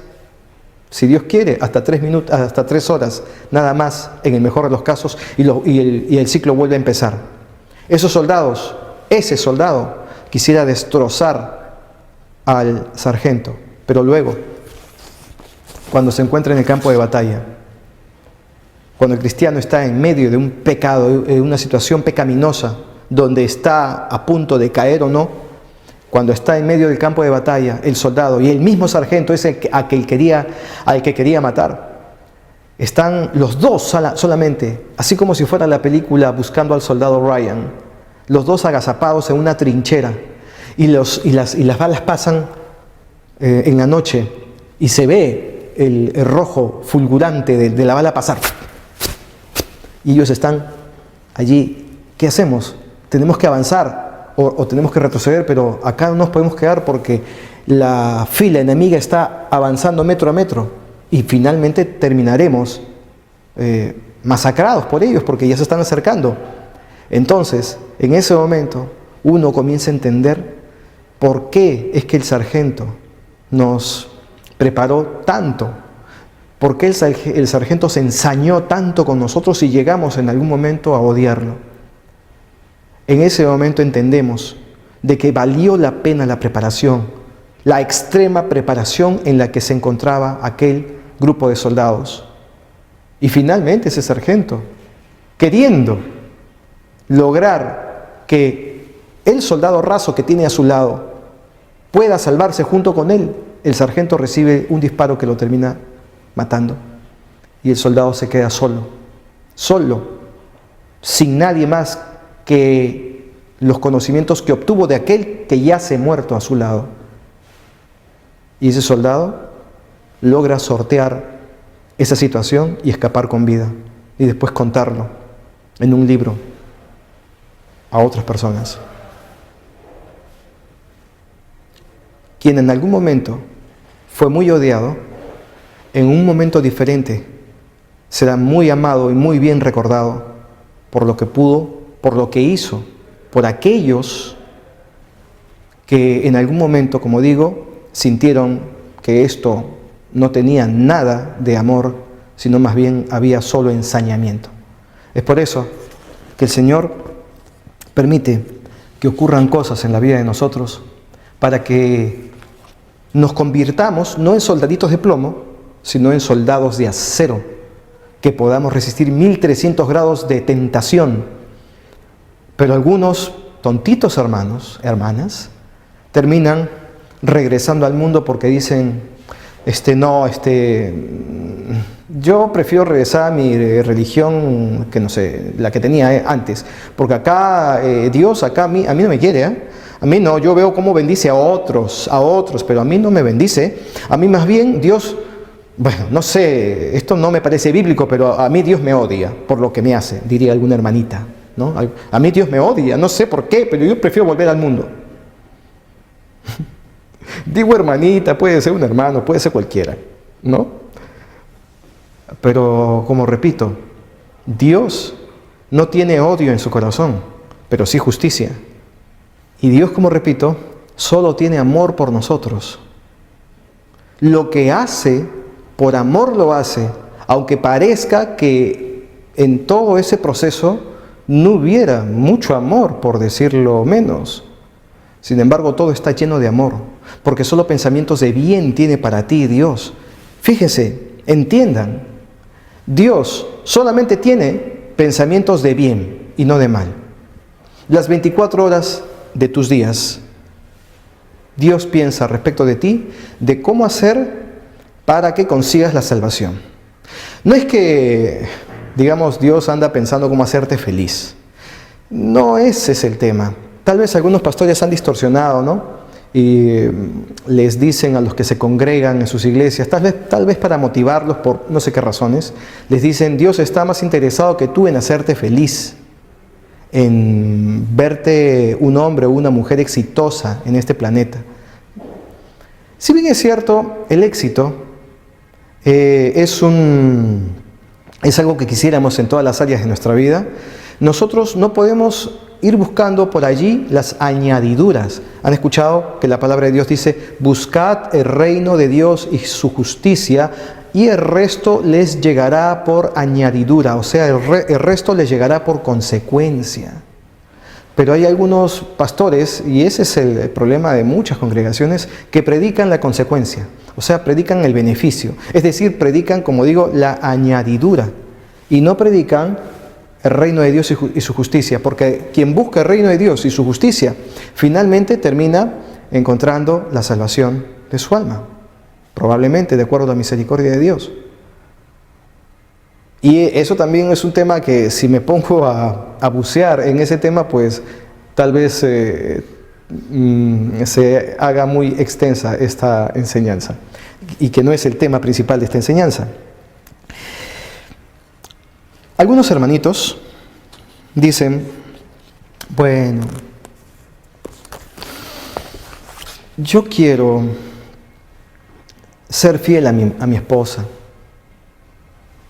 si Dios quiere, hasta 3 horas, nada más en el mejor de los casos y el ciclo vuelve a empezar. Ese soldado quisiera destrozar al sargento, pero luego, cuando se encuentra en el campo de batalla, cuando el cristiano está en medio de un pecado, de una situación pecaminosa, donde está a punto de caer o no, cuando está en medio del campo de batalla, el soldado y el mismo sargento es al que quería matar, están los dos solamente, así como si fuera la película Buscando al Soldado Ryan, los dos agazapados en una trinchera y las balas pasan en la noche y se ve el rojo fulgurante de la bala pasar y ellos están allí. ¿Qué hacemos? Tenemos que avanzar o tenemos que retroceder, pero acá no nos podemos quedar porque la fila enemiga está avanzando metro a metro y finalmente terminaremos masacrados por ellos porque ya se están acercando. Entonces, en ese momento, uno comienza a entender por qué es que el sargento nos preparó tanto, por qué el sargento se ensañó tanto con nosotros y llegamos en algún momento a odiarlo. En ese momento entendemos de que valió la pena la preparación, la extrema preparación en la que se encontraba aquel grupo de soldados. Y finalmente ese sargento, queriendo lograr que el soldado raso que tiene a su lado pueda salvarse junto con él, el sargento recibe un disparo que lo termina matando. Y el soldado se queda solo, sin nadie más que los conocimientos que obtuvo de aquel que yace muerto a su lado. Y ese soldado logra sortear esa situación y escapar con vida, y después contarlo en un libro a otras personas. Quien en algún momento fue muy odiado, en un momento diferente será muy amado y muy bien recordado por lo que pudo, por lo que hizo, por aquellos que en algún momento, como digo, sintieron que esto no tenía nada de amor, sino más bien había solo ensañamiento. Es por eso que el Señor permite que ocurran cosas en la vida de nosotros para que nos convirtamos no en soldaditos de plomo, sino en soldados de acero, que podamos resistir 1300 grados de tentación. Pero algunos tontitos hermanos, hermanas, terminan regresando al mundo porque dicen, yo prefiero regresar a mi religión, que no sé, la que tenía antes, porque acá Dios, acá a mí no me quiere, A mí no, yo veo cómo bendice a otros, pero a mí no me bendice. A mí más bien Dios, bueno, no sé, esto no me parece bíblico, pero a mí Dios me odia por lo que me hace, diría alguna hermanita, ¿no? A mí Dios me odia, no sé por qué, pero yo prefiero volver al mundo. Digo hermanita, puede ser un hermano, puede ser cualquiera, ¿no? Pero como repito, Dios no tiene odio en su corazón, pero sí justicia. Y Dios, como repito, solo tiene amor por nosotros. Lo que hace, por amor lo hace, aunque parezca que en todo ese proceso no hubiera mucho amor, por decirlo menos. Sin embargo, todo está lleno de amor, porque solo pensamientos de bien tiene para ti Dios. Fíjense, entiendan, Dios solamente tiene pensamientos de bien y no de mal. Las 24 horas de tus días, Dios piensa respecto de ti, de cómo hacer para que consigas la salvación. No es que, digamos, Dios anda pensando cómo hacerte feliz. No, ese es el tema. Tal vez algunos pastores han distorsionado, ¿no? Y les dicen a los que se congregan en sus iglesias, tal vez para motivarlos por no sé qué razones, les dicen, Dios está más interesado que tú en hacerte feliz, en verte un hombre o una mujer exitosa en este planeta. Si bien es cierto, el éxito es algo que quisiéramos en todas las áreas de nuestra vida, nosotros no podemos ir buscando por allí las añadiduras. ¿Han escuchado que la palabra de Dios dice, buscad el reino de Dios y su justicia, y el resto les llegará por añadidura? O sea, el resto les llegará por consecuencia. Pero hay algunos pastores, y ese es el problema de muchas congregaciones, que predican la consecuencia, o sea, predican el beneficio. Es decir, predican, como digo, la añadidura, y no predican el reino de Dios y su justicia, porque quien busca el reino de Dios y su justicia, finalmente termina encontrando la salvación de su alma, probablemente de acuerdo a la misericordia de Dios. Y eso también es un tema que, si me pongo a bucear en ese tema, pues tal vez se haga muy extensa esta enseñanza, y que no es el tema principal de esta enseñanza. Algunos hermanitos dicen, bueno, yo quiero ser fiel a mi esposa,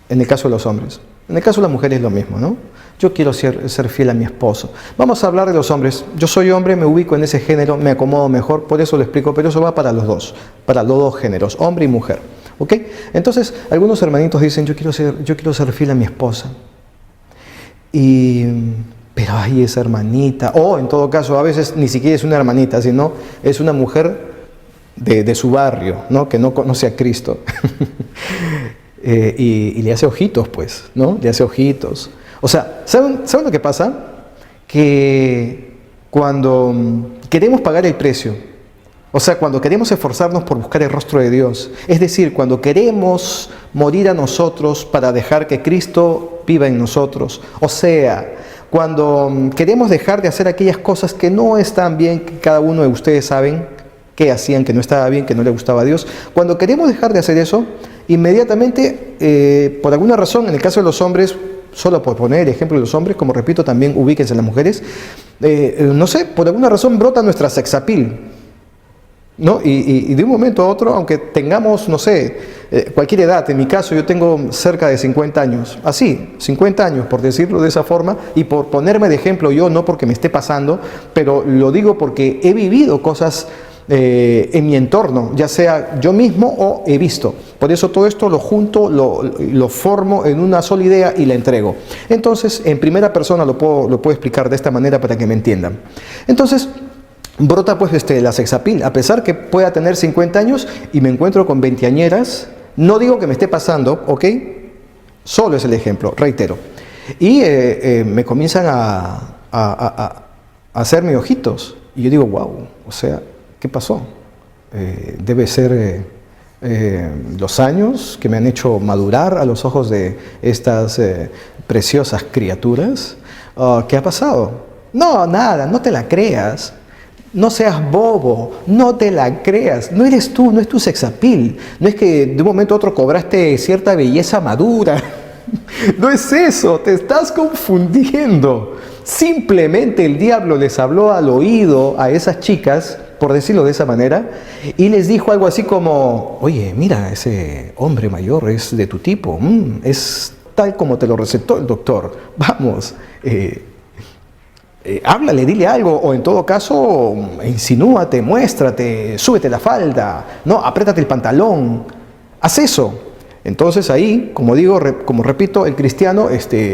en el caso de los hombres. En el caso de las mujeres es lo mismo, ¿no? Yo quiero ser fiel a mi esposo. Vamos a hablar de los hombres. Yo soy hombre, me ubico en ese género, me acomodo mejor, por eso lo explico, pero eso va para los dos géneros, hombre y mujer. ¿Ok? Entonces, algunos hermanitos dicen, yo quiero ser fiel a mi esposa. Pero ay, esa hermanita, o en todo caso, a veces ni siquiera es una hermanita, sino es una mujer de su barrio, ¿no? Que no conoce a Cristo. Y le hace ojitos, pues, ¿no? Le hace ojitos. O sea, ¿saben lo que pasa? Que cuando queremos pagar el precio, o sea, cuando queremos esforzarnos por buscar el rostro de Dios, es decir, cuando queremos morir a nosotros para dejar que Cristo viva en nosotros, o sea, cuando queremos dejar de hacer aquellas cosas que no están bien, que cada uno de ustedes saben que hacían, que no estaba bien, que no le gustaba a Dios, cuando queremos dejar de hacer eso, inmediatamente, por alguna razón, en el caso de los hombres, solo por poner el ejemplo de los hombres, como repito, también ubíquense en las mujeres, no sé, por alguna razón brota nuestra sexapil, ¿no? Y de un momento a otro, aunque tengamos, no sé, cualquier edad, en mi caso yo tengo cerca de 50 años, así, 50 años por decirlo de esa forma, y por ponerme de ejemplo yo, no porque me esté pasando, pero lo digo porque he vivido cosas en mi entorno, ya sea yo mismo o he visto. Por eso todo esto lo junto, lo formo en una sola idea y la entrego. Entonces, en primera persona lo puedo explicar de esta manera para que me entiendan. Entonces, brota pues la sexapil, a pesar que pueda tener 50 años y me encuentro con veinteañeras, no digo que me esté pasando, ¿ok? Solo es el ejemplo, reitero. Y me comienzan a hacerme ojitos. Y yo digo, wow, o sea, ¿qué pasó? Debe ser los años que me han hecho madurar a los ojos de estas preciosas criaturas. ¿Qué ha pasado? No, nada, no te la creas. No seas bobo, no te la creas. No eres tú, no es tu sexapil. No es que de un momento a otro cobraste cierta belleza madura. No es eso, te estás confundiendo. Simplemente el diablo les habló al oído a esas chicas, por decirlo de esa manera, y les dijo algo así como, oye, mira, ese hombre mayor es de tu tipo, es tal como te lo recetó el doctor, vamos, háblale, dile algo, o en todo caso, insinúate, muéstrate, súbete la falda, no, apriétate el pantalón, haz eso. Entonces ahí, como digo, como repito, el cristiano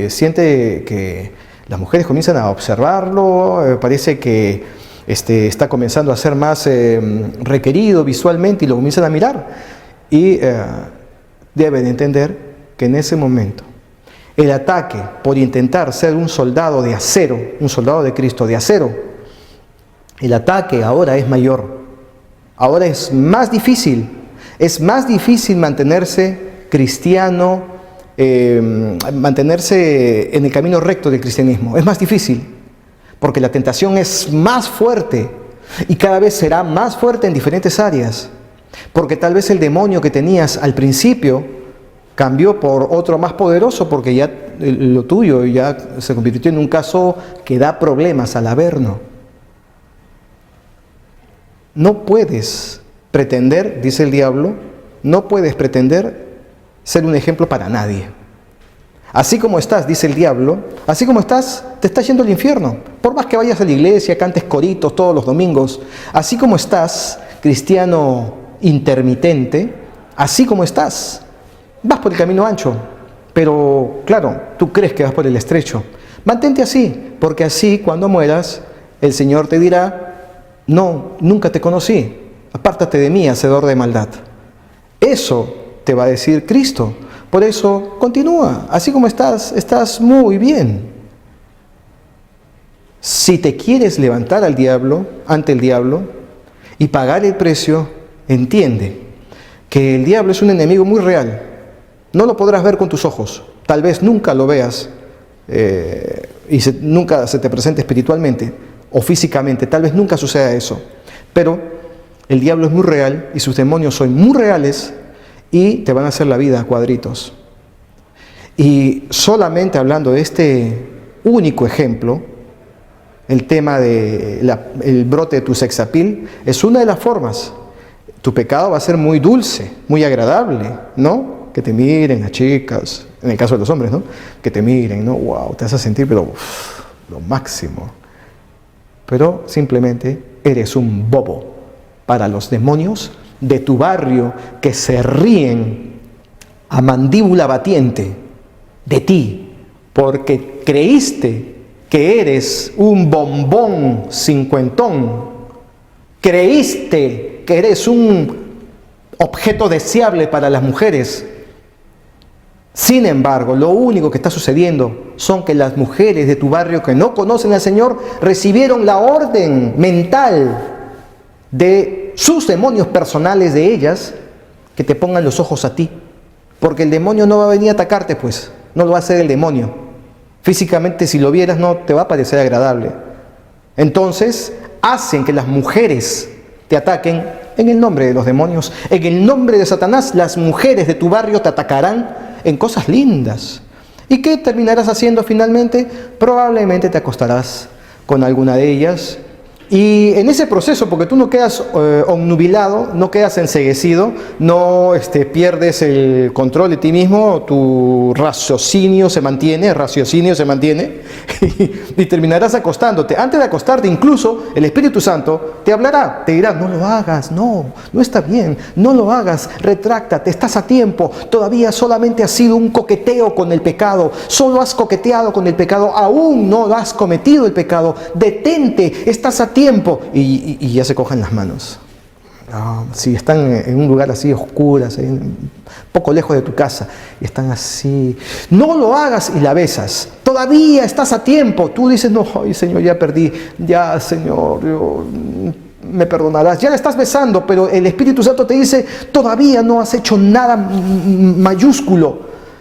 siente que las mujeres comienzan a observarlo, parece que está comenzando a ser más requerido visualmente y lo comienzan a mirar. Y deben entender que en ese momento el ataque por intentar ser un soldado de acero, un soldado de Cristo de acero, el ataque ahora es mayor, ahora es más difícil mantenerse cristiano, mantenerse en el camino recto del cristianismo, es más difícil, porque la tentación es más fuerte y cada vez será más fuerte en diferentes áreas, porque tal vez el demonio que tenías al principio cambió por otro más poderoso, porque ya lo tuyo ya se convirtió en un caso que da problemas al averno. No puedes pretender, dice el diablo, no puedes pretender ser un ejemplo para nadie. Así como estás, dice el diablo, así como estás, te estás yendo al infierno. Por más que vayas a la iglesia, cantes coritos todos los domingos, así como estás, cristiano intermitente, así como estás, vas por el camino ancho, pero claro, tú crees que vas por el estrecho. Mantente así, porque así cuando mueras, el Señor te dirá, no, nunca te conocí, apártate de mí, hacedor de maldad. Eso te va a decir Cristo. Por eso, continúa, así como estás, estás muy bien. Si te quieres levantar ante el diablo, y pagar el precio, entiende que el diablo es un enemigo muy real. No lo podrás ver con tus ojos, tal vez nunca lo veas y nunca se te presente espiritualmente o físicamente, tal vez nunca suceda eso. Pero el diablo es muy real y sus demonios son muy reales y te van a hacer la vida a cuadritos. Y solamente hablando de este único ejemplo, el tema del brote de tu sexapil es una de las formas. Tu pecado va a ser muy dulce, muy agradable, ¿no? Que te miren las chicas, en el caso de los hombres, ¿no? Que te miren, ¿no? Wow, te vas a sentir, pero lo máximo. Pero simplemente eres un bobo para los demonios de tu barrio que se ríen a mandíbula batiente de ti, porque creíste que eres un bombón cincuentón, creíste que eres un objeto deseable para las mujeres. Sin embargo, lo único que está sucediendo son que las mujeres de tu barrio que no conocen al Señor recibieron la orden mental de sus demonios personales de ellas que te pongan los ojos a ti. Porque el demonio no va a venir a atacarte, pues. No lo va a hacer el demonio. Físicamente, si lo vieras, no te va a parecer agradable. Entonces, hacen que las mujeres te ataquen en el nombre de los demonios. En el nombre de Satanás, las mujeres de tu barrio te atacarán en cosas lindas. ¿Y qué terminarás haciendo finalmente? Probablemente te acostarás con alguna de ellas. Y en ese proceso, porque tú no quedas obnubilado, no quedas enceguecido, no pierdes el control de ti mismo, tu raciocinio se mantiene y terminarás acostándote. Antes de acostarte, incluso el Espíritu Santo te hablará, te dirá: no lo hagas, no está bien, no lo hagas, retráctate, estás a tiempo, todavía solamente ha sido un coqueteo con el pecado, solo has coqueteado con el pecado, aún no has cometido el pecado, detente, estás a tiempo. Y ya se cogen las manos. Si están en un lugar así oscuras, un poco lejos de tu casa, y están así, no lo hagas, y la besas. Todavía estás a tiempo. Tú dices: no, ay, Señor, ya perdí, ya, Señor, me perdonarás. Ya la estás besando, pero el Espíritu Santo te dice: todavía no has hecho nada mayúsculo,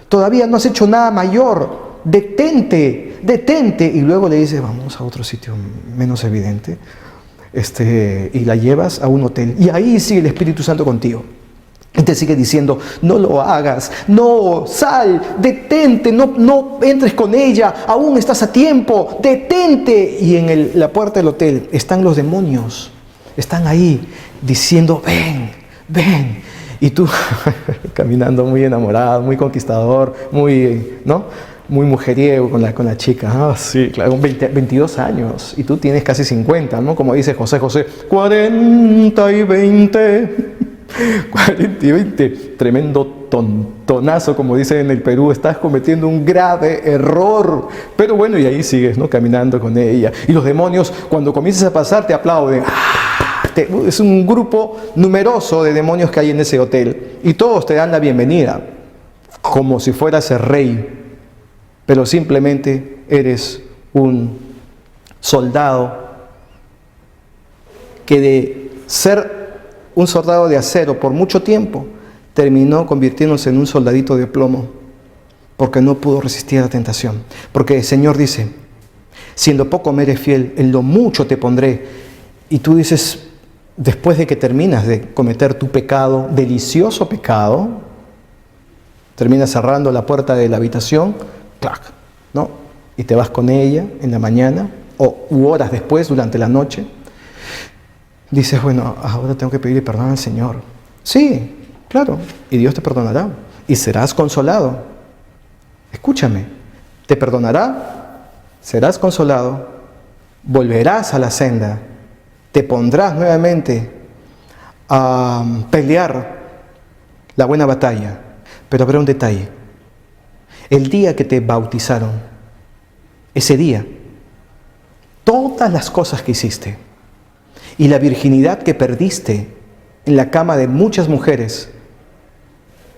todavía no has hecho nada mayor. Detente. Y luego le dices: vamos a otro sitio menos evidente, y la llevas a un hotel, y ahí sigue el Espíritu Santo contigo y te sigue diciendo: no lo hagas, no, sal, detente, no entres con ella, aún estás a tiempo, detente. Y en la puerta del hotel están los demonios, están ahí diciendo: ven. Y tú caminando muy enamorado, muy conquistador, muy mujeriego con la chica. Sí, claro, 22 años. Y tú tienes casi 50, ¿no? Como dice José, 40 y 20. 40 y 20. Tremendo tontonazo, como dicen en el Perú. Estás cometiendo un grave error. Pero bueno, y ahí sigues, ¿no? Caminando con ella. Y los demonios, cuando comienzas a pasar, te aplauden. Es un grupo numeroso de demonios que hay en ese hotel. Y todos te dan la bienvenida, como si fueras el rey. Pero simplemente eres un soldado que de ser un soldado de acero por mucho tiempo terminó convirtiéndose en un soldadito de plomo, porque no pudo resistir a la tentación. Porque el Señor dice: si en lo poco me eres fiel, en lo mucho te pondré. Y tú dices, después de que terminas de cometer tu pecado, delicioso pecado, terminas cerrando la puerta de la habitación, ¡clac!, ¿no? Y te vas con ella en la mañana u horas después, durante la noche. Dices: bueno, ahora tengo que pedirle perdón al Señor. Sí, claro, y Dios te perdonará y serás consolado. Escúchame, te perdonará, serás consolado, volverás a la senda, te pondrás nuevamente a pelear la buena batalla. Pero habrá un detalle: el día que te bautizaron, ese día, todas las cosas que hiciste y la virginidad que perdiste en la cama de muchas mujeres,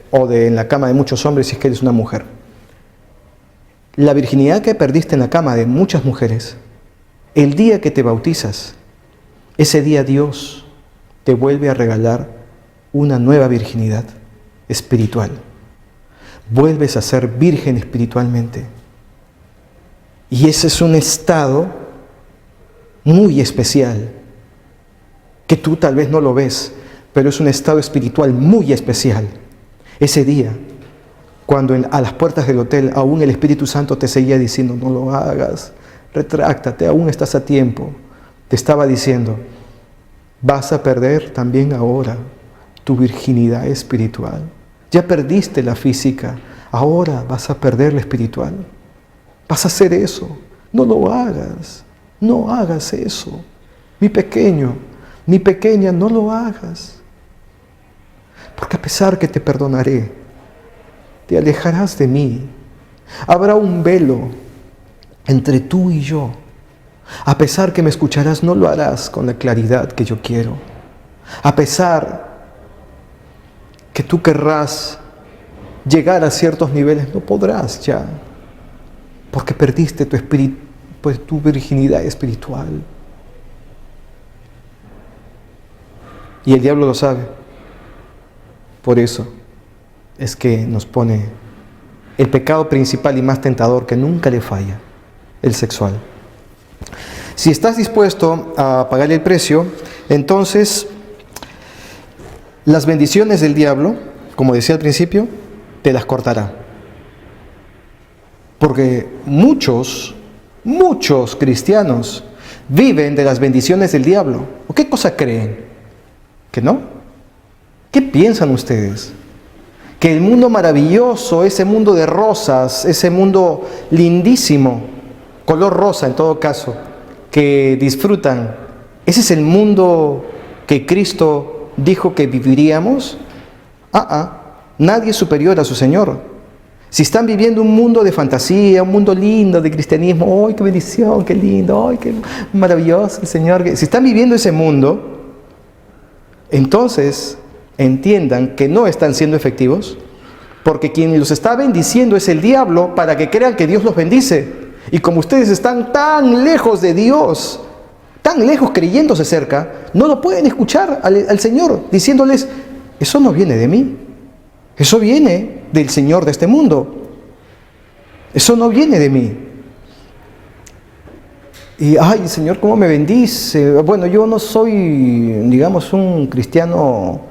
o en la cama de muchos hombres si es que eres una mujer, la virginidad que perdiste en la cama de muchas mujeres, el día que te bautizas, ese día Dios te vuelve a regalar una nueva virginidad espiritual. Vuelves a ser virgen espiritualmente. Y ese es un estado muy especial, que tú tal vez no lo ves, pero es un estado espiritual muy especial. Ese día, cuando a las puertas del hotel aún el Espíritu Santo te seguía diciendo: no lo hagas, retráctate, aún estás a tiempo. Te estaba diciendo: vas a perder también ahora tu virginidad espiritual. Ya perdiste la física, ahora vas a perder lo espiritual. Vas a hacer eso. No lo hagas. No hagas eso. Mi pequeño, mi pequeña, no lo hagas. Porque a pesar que te perdonaré, te alejarás de mí. Habrá un velo entre tú y yo. A pesar que me escucharás, no lo harás con la claridad que yo quiero. A pesar que tú querrás llegar a ciertos niveles, no podrás ya. Porque perdiste tu espíritu, pues tu virginidad espiritual. Y el diablo lo sabe. Por eso es que nos pone el pecado principal y más tentador que nunca le falla, el sexual. Si estás dispuesto a pagar el precio, entonces las bendiciones del diablo, como decía al principio, te las cortará. Porque muchos cristianos viven de las bendiciones del diablo. ¿O qué cosa creen? ¿Que no? ¿Qué piensan ustedes? Que el mundo maravilloso, ese mundo de rosas, ese mundo lindísimo, color rosa en todo caso, que disfrutan, ¿ese es el mundo que Cristo dijo que viviríamos? Nadie es superior a su Señor. Si están viviendo un mundo de fantasía, un mundo lindo de cristianismo, ¡ay, qué bendición, qué lindo, ay, qué maravilloso el Señor! Si están viviendo ese mundo, entonces entiendan que no están siendo efectivos, porque quien los está bendiciendo es el diablo para que crean que Dios los bendice. Y como ustedes están tan lejos de Dios, tan lejos creyéndose cerca, no lo pueden escuchar al Señor diciéndoles, eso no viene de mí, eso viene del Señor de este mundo, eso no viene de mí. Y, ay, Señor, ¿cómo me bendice? Bueno, yo no soy, digamos, un cristiano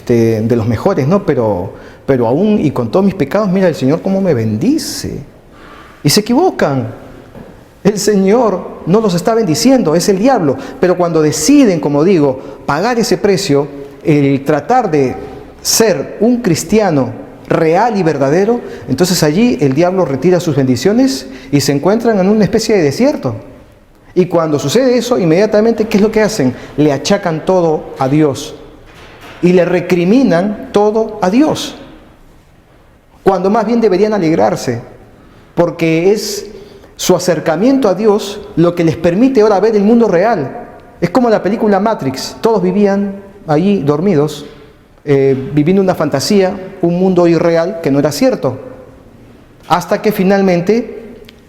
de los mejores, ¿no? Pero aún y con todos mis pecados, mira el Señor cómo me bendice. Y se equivocan. El Señor no los está bendiciendo, es el diablo. Pero cuando deciden, como digo, pagar ese precio, el tratar de ser un cristiano real y verdadero, entonces allí el diablo retira sus bendiciones y se encuentran en una especie de desierto. Y cuando sucede eso, inmediatamente, ¿qué es lo que hacen? Le achacan todo a Dios y le recriminan todo a Dios, cuando más bien deberían alegrarse, porque es su acercamiento a Dios lo que les permite ahora ver el mundo real. Es como la película Matrix, todos vivían allí dormidos, viviendo una fantasía, un mundo irreal que no era cierto, hasta que finalmente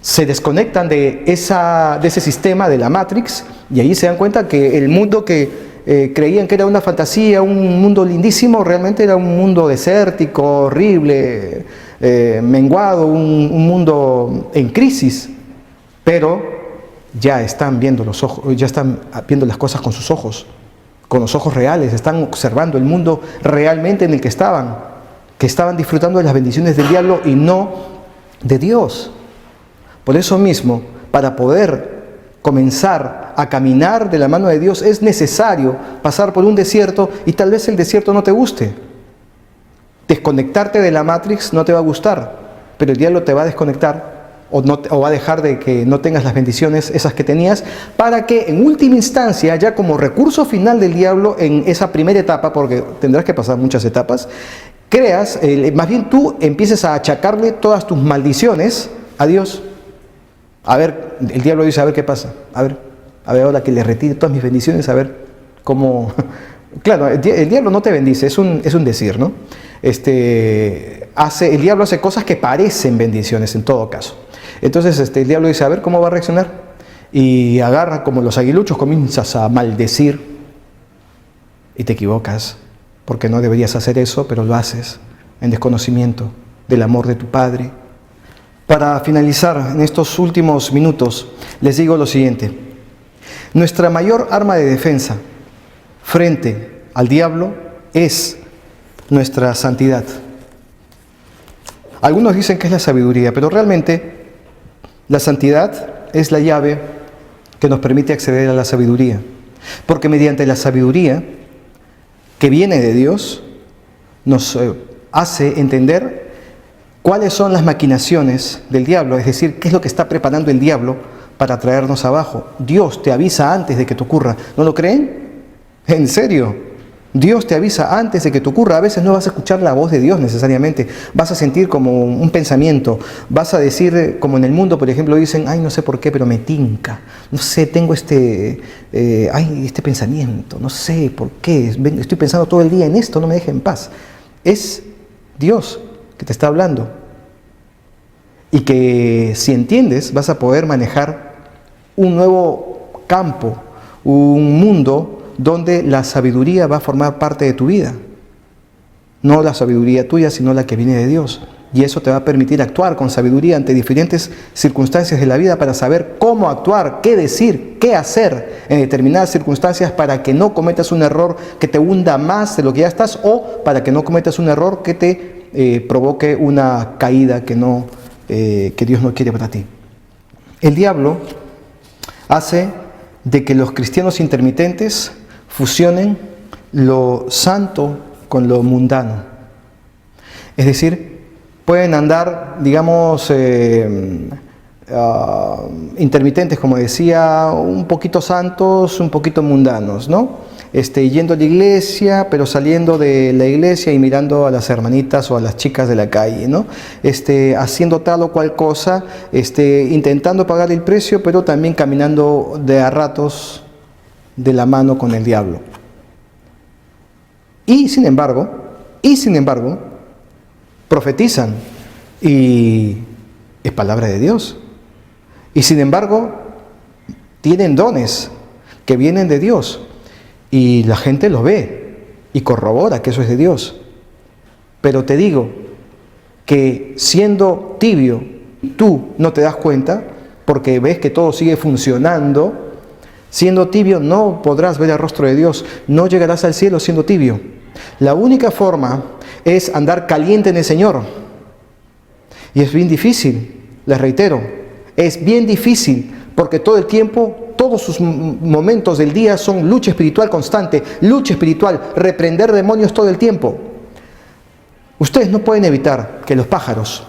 se desconectan de ese sistema de la Matrix y ahí se dan cuenta que el mundo que creían que era una fantasía, un mundo lindísimo, realmente era un mundo desértico, horrible, menguado, un mundo en crisis. Pero ya están viendo los ojos, ya están viendo las cosas con sus ojos, con los ojos reales, están observando el mundo realmente en el que estaban disfrutando de las bendiciones del diablo y no de Dios. Por eso mismo, para poder comenzar a caminar de la mano de Dios, es necesario pasar por un desierto y tal vez el desierto no te guste. Desconectarte de la Matrix no te va a gustar, pero el diablo te va a desconectar o va a dejar de que no tengas las bendiciones esas que tenías, para que en última instancia, ya como recurso final del diablo en esa primera etapa, porque tendrás que pasar muchas etapas, creas, más bien tú empieces a achacarle todas tus maldiciones a Dios. A ver, el diablo dice, a ver qué pasa, a ver ahora que le retire todas mis bendiciones, a ver cómo... Claro, el diablo no te bendice, es un decir, ¿no? El diablo hace cosas que parecen bendiciones en todo caso. Entonces el diablo dice, a ver cómo va a reaccionar, y agarra como los aguiluchos, comienzas a maldecir y te equivocas, porque no deberías hacer eso, pero lo haces en desconocimiento del amor de tu Padre. Para finalizar en estos últimos minutos, les digo lo siguiente: nuestra mayor arma de defensa frente al diablo es nuestra santidad. Algunos dicen que es la sabiduría, pero realmente la santidad es la llave que nos permite acceder a la sabiduría, porque mediante la sabiduría que viene de Dios nos hace entender cuáles son las maquinaciones del diablo, es decir, qué es lo que está preparando el diablo para traernos abajo. Dios te avisa antes de que te ocurra. ¿No lo creen? ¿En serio? Dios te avisa antes de que te ocurra. A veces no vas a escuchar la voz de Dios necesariamente. Vas a sentir como un pensamiento. Vas a decir, como en el mundo, por ejemplo, dicen, ay, no sé por qué, pero me tinca. No sé, tengo este pensamiento. No sé por qué. Estoy pensando todo el día en esto, no me deja en paz. Es Dios que te está hablando. Y que si entiendes, vas a poder manejar un nuevo campo, un mundo donde la sabiduría va a formar parte de tu vida. No la sabiduría tuya, sino la que viene de Dios. Y eso te va a permitir actuar con sabiduría ante diferentes circunstancias de la vida para saber cómo actuar, qué decir, qué hacer en determinadas circunstancias para que no cometas un error que te hunda más de lo que ya estás o para que no cometas un error que te provoque una caída que Dios no quiere para ti. El diablo hace de que los cristianos intermitentes fusionen lo santo con lo mundano. Es decir, pueden andar, digamos, intermitentes, como decía, un poquito santos, un poquito mundanos, ¿no? Yendo a la iglesia, pero saliendo de la iglesia y mirando a las hermanitas o a las chicas de la calle, ¿no? Haciendo tal o cual cosa, intentando pagar el precio, pero también caminando de a ratos de la mano con el diablo. Y sin embargo, profetizan y es palabra de Dios. Y sin embargo, tienen dones que vienen de Dios y la gente lo ve y corrobora que eso es de Dios. Pero te digo que siendo tibio, tú no te das cuenta porque ves que todo sigue funcionando. Siendo tibio no podrás ver el rostro de Dios, no llegarás al cielo siendo tibio. La única forma es andar caliente en el Señor. Y es bien difícil, les reitero, es bien difícil porque todo el tiempo, todos sus momentos del día son lucha espiritual constante, lucha espiritual, reprender demonios todo el tiempo. Ustedes no pueden evitar que los pájaros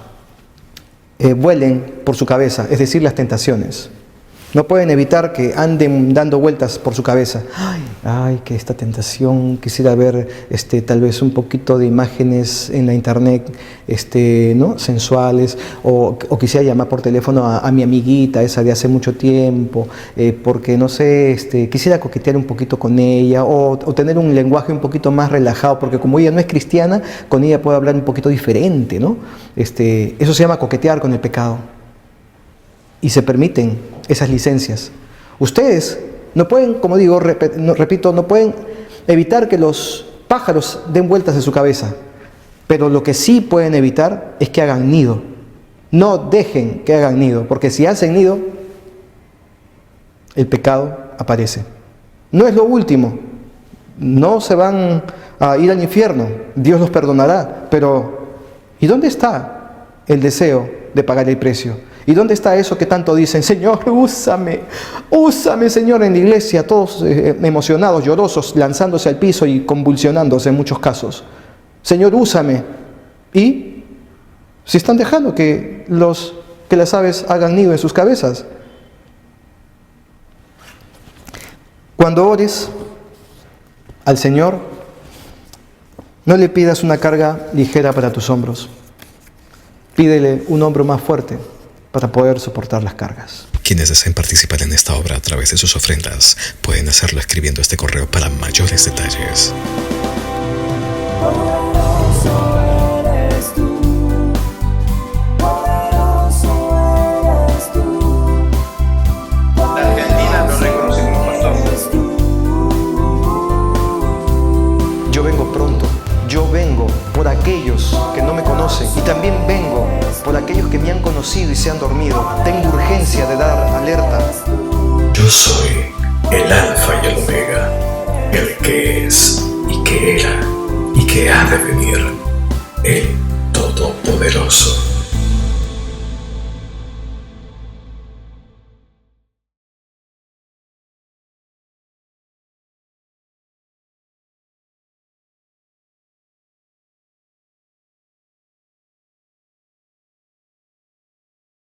vuelen por su cabeza, es decir, las tentaciones. No pueden evitar que anden dando vueltas por su cabeza. Ay, que esta tentación, quisiera ver tal vez un poquito de imágenes en la internet, ¿no? Sensuales, o quisiera llamar por teléfono a mi amiguita, esa de hace mucho tiempo, porque no sé, quisiera coquetear un poquito con ella, o tener un lenguaje un poquito más relajado, porque como ella no es cristiana, con ella puedo hablar un poquito diferente, ¿no? Eso se llama coquetear con el pecado. Y se permiten esas licencias. Ustedes no pueden, como digo, repito, no pueden evitar que los pájaros den vueltas en su cabeza, pero lo que sí pueden evitar es que hagan nido. No dejen que hagan nido, porque si hacen nido, el pecado aparece. No es lo último, no se van a ir al infierno, Dios los perdonará, pero ¿y dónde está el deseo de pagar el precio? ¿Y dónde está eso que tanto dicen, Señor, úsame, Señor, en la iglesia, todos emocionados, llorosos, lanzándose al piso y convulsionándose en muchos casos? Señor, úsame. ¿Y si están dejando que las aves hagan nido en sus cabezas? Cuando ores al Señor, no le pidas una carga ligera para tus hombros. Pídele un hombro más fuerte para poder soportar las cargas. Quienes deseen participar en esta obra a través de sus ofrendas pueden hacerlo escribiendo este correo para mayores detalles. Argentina lo reconoce como pastor. Yo vengo pronto. Yo vengo por aquellos que no me conocen y también vengo por aquellos que me han conocido y se han dormido. Tengo urgencia de dar alerta. Yo soy el Alfa y el Omega, el que es y que era y que ha de venir, el Todopoderoso.